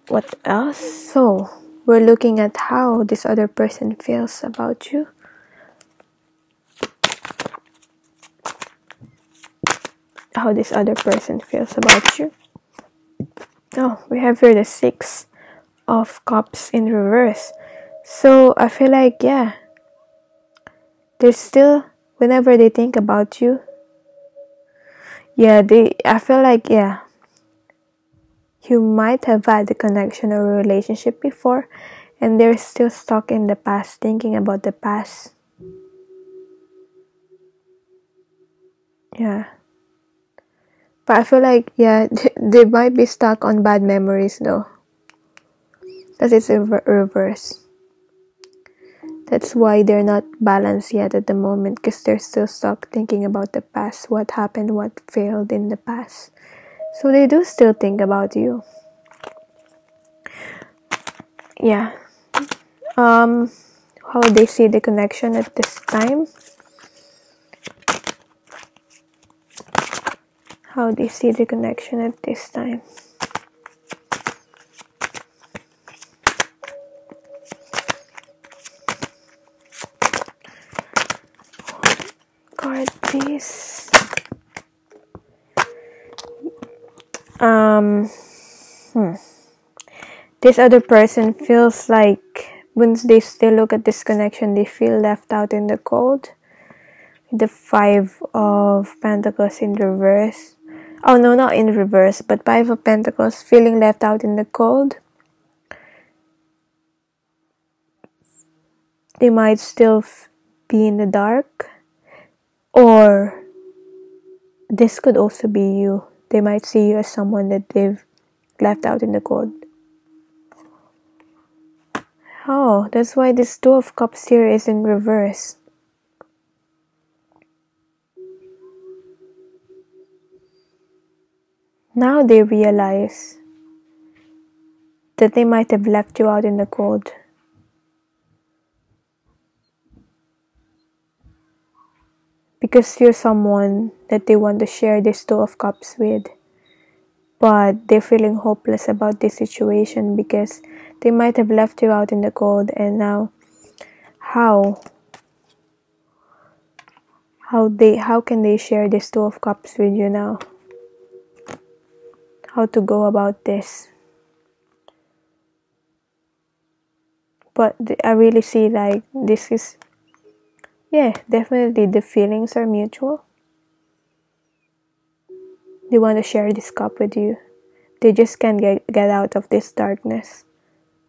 What else? So, we're looking at how this other person feels about you. How this other person feels about you. Oh, we have here the Six of Cups in reverse. So, I feel like, yeah, there's still, whenever they think about you, yeah, I feel like, yeah, you might have had a connection or a relationship before, and they're still stuck in the past, thinking about the past. Yeah. But I feel like, yeah, they might be stuck on bad memories though. Because it's reverse. That's why they're not balanced yet at the moment, because they're still stuck thinking about the past, what happened, what failed in the past. So they do still think about you. Yeah. How they see the connection at this time. How they see the connection at this time. Card, please. This other person feels like once they still look at this connection, they feel left out in the cold. The Five of Pentacles in reverse. Oh no, not in reverse, but Five of Pentacles, feeling left out in the cold. They might still be in the dark. Or this could also be you. They might see you as someone that they've left out in the cold. Oh, that's why this Two of Cups here is in reverse. Now they realize that they might have left you out in the cold. Because you're someone that they want to share this Two of Cups with. But they're feeling hopeless about this situation because they might have left you out in the cold, and now how can they share this Two of Cups with you now? How to go about this? But I really see like this is, yeah, definitely the feelings are mutual. They want to share this cup with you. They just can't get out of this darkness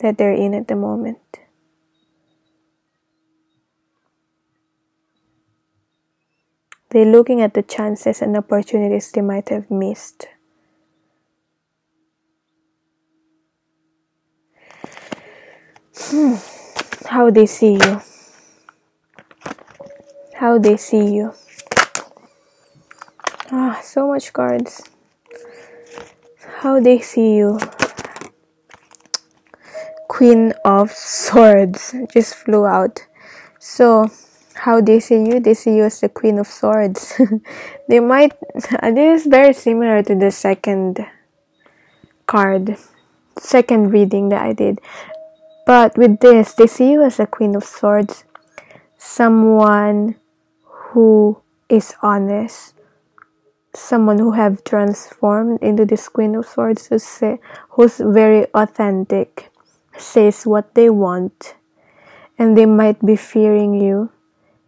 that they're in at the moment. They're looking at the chances and opportunities they might have missed. How they see you. How they see you. So much cards. How they see you. Queen of Swords just flew out. So, how they see you as the Queen of Swords. They might, this is very similar to the second reading that I did. But with this, they see you as a Queen of Swords. Someone who is honest. Someone who have transformed into this Queen of Swords, who's very authentic, says what they want, and they might be fearing you.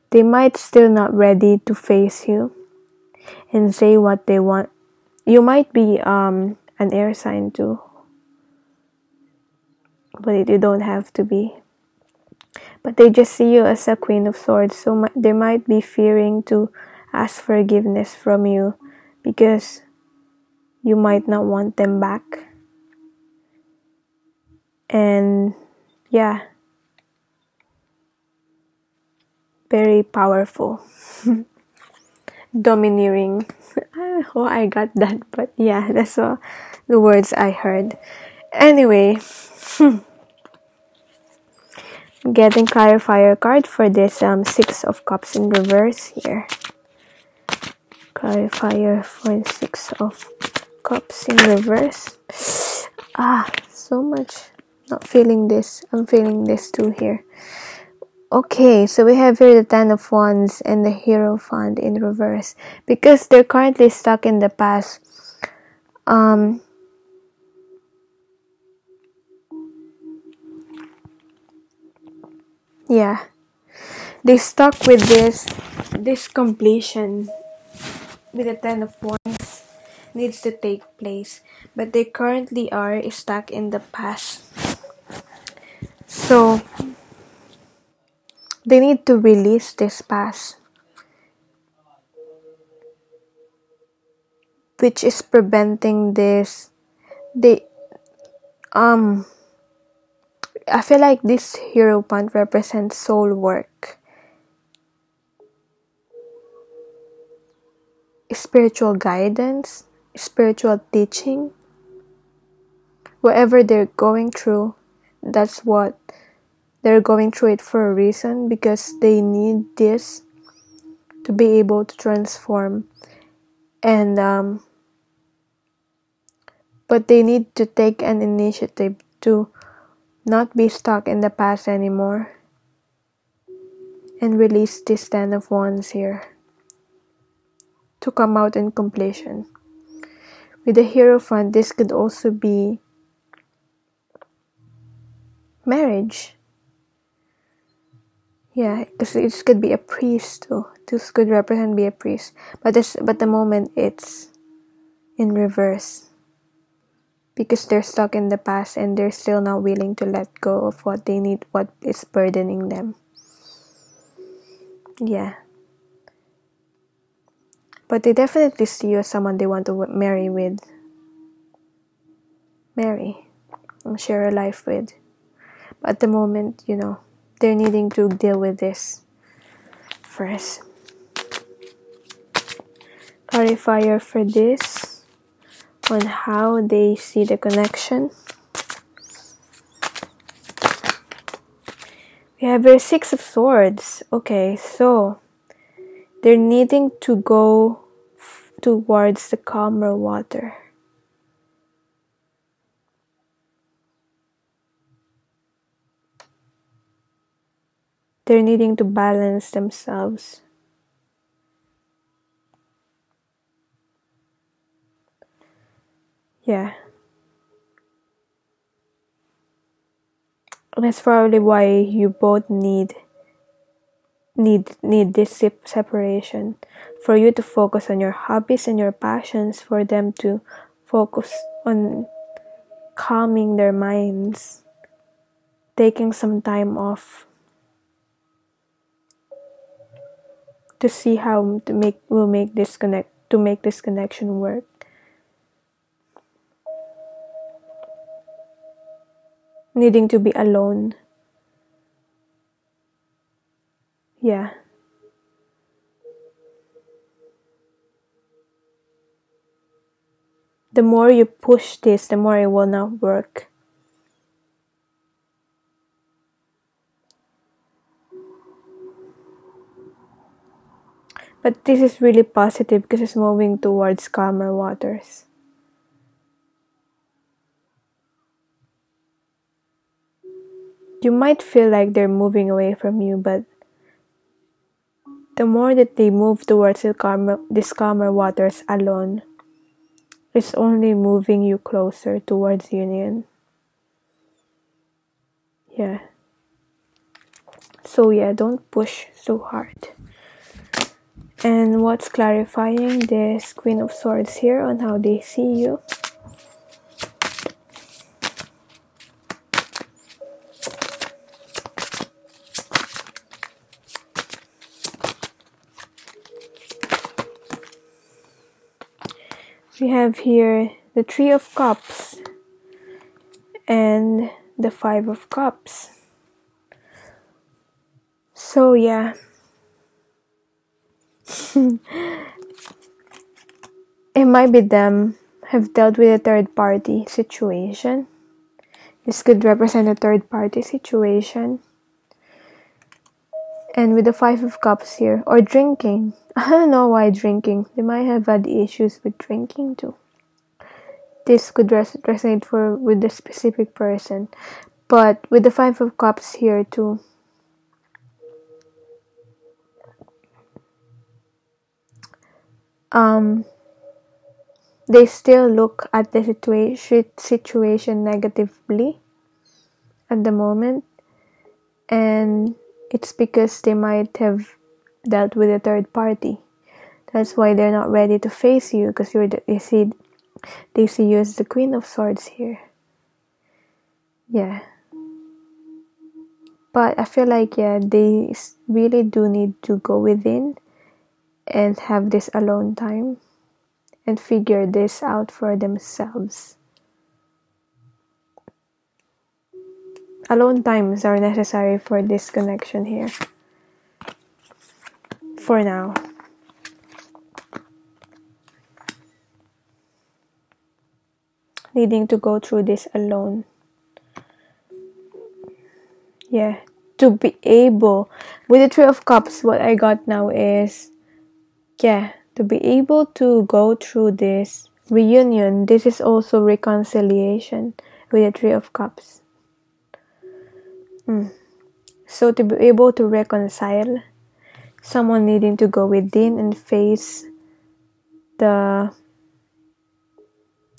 They might still not ready to face you and say what they want. You might be an air sign too, but you don't have to be. But they just see you as a Queen of Swords, so they might be fearing to ask forgiveness from you because you might not want them back. And yeah, very powerful. Domineering. Oh, I got that, but yeah, that's all the words I heard. Anyway, getting clarifier card for this Six of Cups in reverse here. Clarifier for 6 of Cups in reverse. So much. Not feeling this. I'm feeling this too here. Okay, so we have here the 10 of Wands and the Hierophant in reverse. Because they're currently stuck in the past. Yeah. They stuck with this completion with the 10 of Wands needs to take place, but they currently are stuck in the past. So they need to release this past, which is preventing this. I feel like this Hierophant represents soul work, spiritual guidance, spiritual teaching. Whatever they're going through, that's what they're going through it for a reason, because they need this to be able to transform. And but they need to take an initiative to not be stuck in the past anymore and release this 10 of Wands here to come out in completion. With the Hierophant, this could also be marriage. Yeah, because it could be a priest too. This could represent be a priest. But the moment it's in reverse. Because they're stuck in the past and they're still not willing to let go of what they need, what is burdening them. Yeah. But they definitely see you as someone they want to marry with. Marry. And share a life with. But at the moment, they're needing to deal with this first. Clarifier for this. on how they see the connection. We have your Six of Swords. Okay, so they're needing to go towards the calmer water. They're needing to balance themselves. Yeah. That's probably why you both need this separation, for you to focus on your hobbies and your passions, for them to focus on calming their minds, taking some time off to see how to make this connection work. Needing to be alone. Yeah. The more you push this, the more it will not work. But this is really positive because it's moving towards calmer waters. You might feel like they're moving away from you, but the more that they move towards these calmer waters alone, it's only moving you closer towards union. Yeah. So yeah, don't push so hard. And what's clarifying this Queen of Swords here on how they see you? We have here the Three of Cups and the Five of Cups. So yeah. It might be them have dealt with a third party situation. This could represent a third party situation. And with the Five of Cups here, or drinking. I don't know why drinking. They might have had issues with drinking too. This could resonate with the specific person. But with the Five of Cups here too, they still look at the situation negatively at the moment, and it's because they might have dealt with a third party. That's why they're not ready to face you, because they see you as the Queen of Swords here. Yeah. But I feel like, yeah, they really do need to go within and have this alone time and figure this out for themselves. Alone times are necessary for this connection here. For now. Needing to go through this alone. Yeah. To be able, with the Three of Cups, what I got now is, yeah, to be able to go through this reunion. This is also reconciliation with the Three of Cups. So to be able to reconcile, someone needing to go within and face the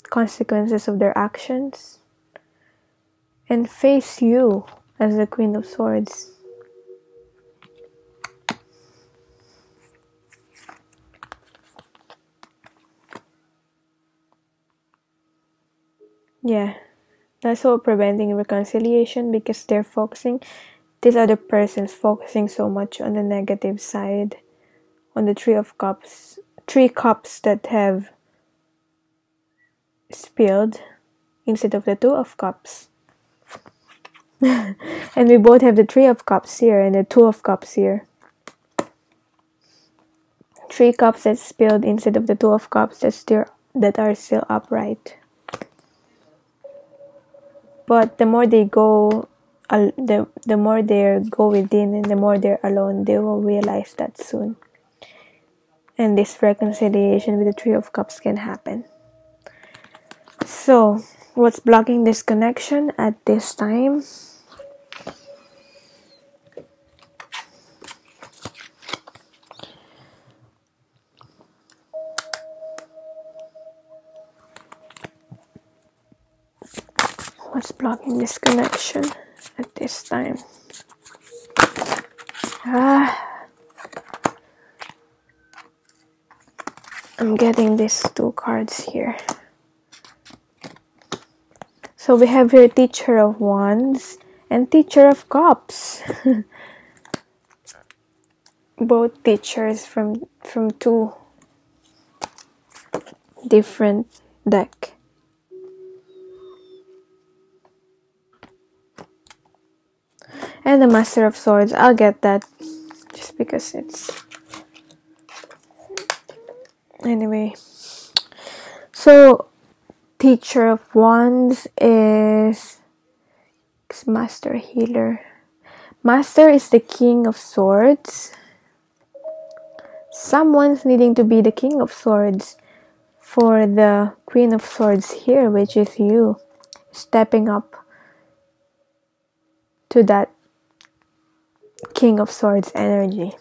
consequences of their actions and face you as the Queen of Swords. Yeah, that's all preventing reconciliation, because they're focusing, this other person's focusing so much on the negative side, on the Three of Cups, 3 cups that have spilled instead of the Two of Cups. And we both have the Three of Cups here and the Two of Cups here. 3 cups that spilled instead of the Two of Cups. That's that are still upright. But the more they go, the more they go within, and the more they're alone, they will realize that soon. And this reconciliation with the Three of Cups can happen. So, what's blocking this connection at this time? What's blocking this connection at this time? I'm getting these two cards here. So we have here Teacher of Wands and Teacher of Cups. Both teachers from two different deck. And the Master of Swords. I'll get that just because it's... Anyway. So, Teacher of Wands is Master Healer. Master is the King of Swords. Someone's needing to be the King of Swords for the Queen of Swords here, which is you. Stepping up to that King of Swords energy.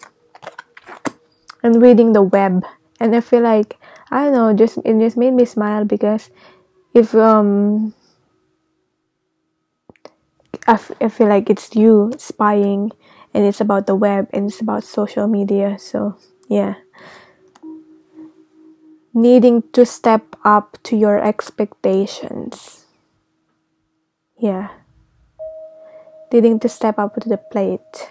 And reading the web. And I feel like, I don't know, it just made me smile because if I feel like it's you spying, and it's about the web, and it's about social media. So yeah, needing to step up to your expectations. Yeah, needing to step up to the plate.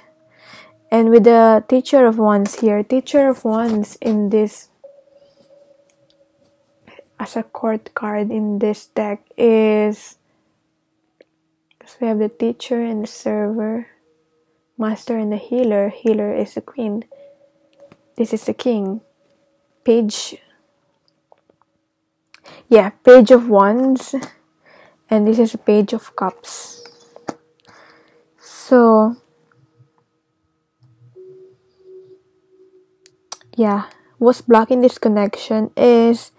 And with the Teacher of Wands here, Teacher of Wands in this, as a court card in this deck, is, so we have the Teacher and the Server, Master and the Healer. Healer is the Queen. This is the King. Page. Yeah, Page of Wands. And this is a Page of Cups. So, yeah, what's blocking this connection is,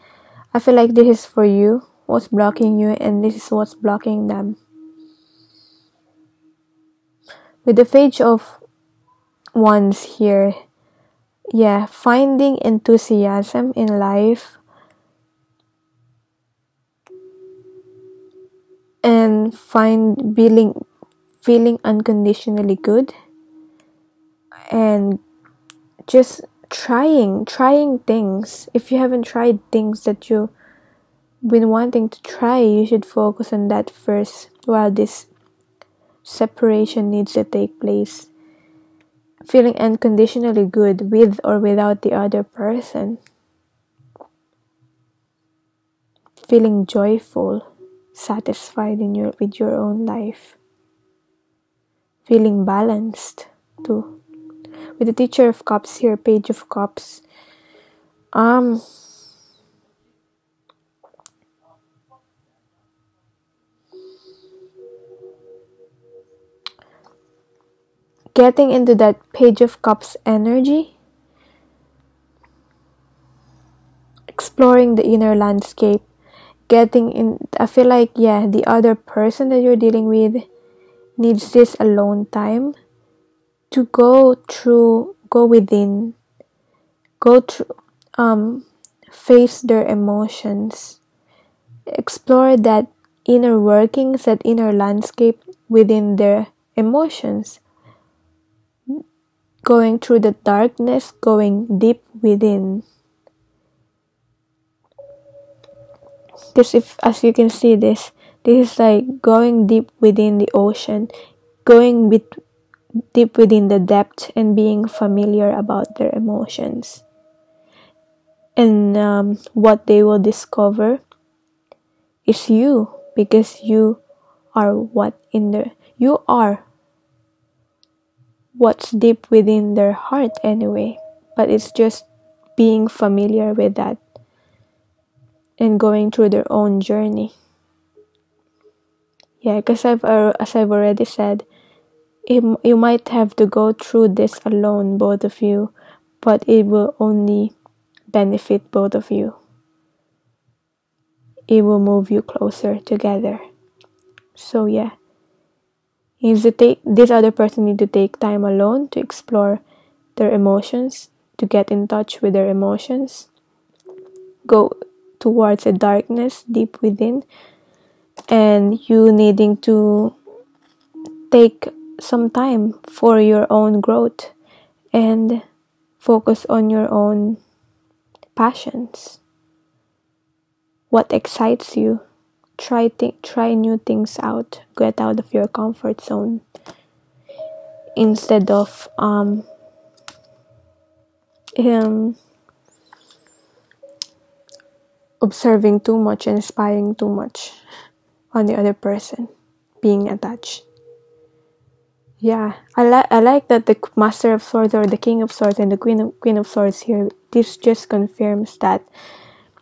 I feel like this is for you, what's blocking you, and this is what's blocking them. With the Page of Wands here, yeah, finding enthusiasm in life and feeling unconditionally good, and just trying things. If you haven't tried things that you've been wanting to try, you should focus on that first while this separation needs to take place. Feeling unconditionally good with or without the other person. Feeling joyful, satisfied with your own life. Feeling balanced too. With the Teacher of Cups here, Page of Cups, getting into that Page of Cups energy, exploring the inner landscape, getting in, I feel like, yeah, the other person that you're dealing with needs this alone time to go within, face their emotions, explore that inner workings, that inner landscape within their emotions, going through the darkness, going deep within. Because as you can see, this is like going deep within the ocean, going deep within the depth, and being familiar about their emotions. And what they will discover is you, because you are what's deep within their heart anyway. But it's just being familiar with that. and going through their own journey. Yeah, because as I've already said, you might have to go through this alone, both of you, but it will only benefit both of you. It will move you closer together. So yeah, this other person need to take time alone to explore their emotions, to get in touch with their emotions, go towards a darkness deep within, and you needing to take some time for your own growth and focus on your own passions. What excites you? Try new things out. Get out of your comfort zone instead of observing too much and spying too much on the other person, being attached. Yeah, I like that the Master of Swords or the King of Swords and the Queen of Swords here. This just confirms that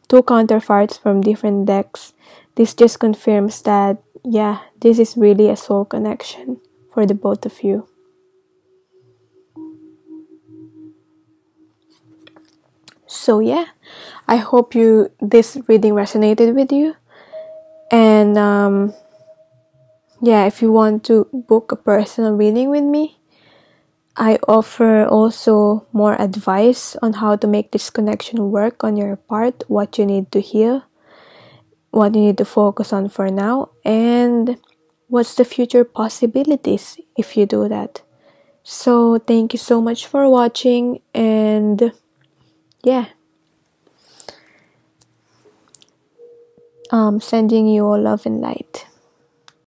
two counterparts from different decks. This just confirms that yeah, this is really a soul connection for the both of you. So yeah, I hope this reading resonated with you. And yeah, if you want to book a personal reading with me, I offer also more advice on how to make this connection work on your part, what you need to heal, what you need to focus on for now, and what's the future possibilities if you do that. So thank you so much for watching, and yeah, sending you all love and light.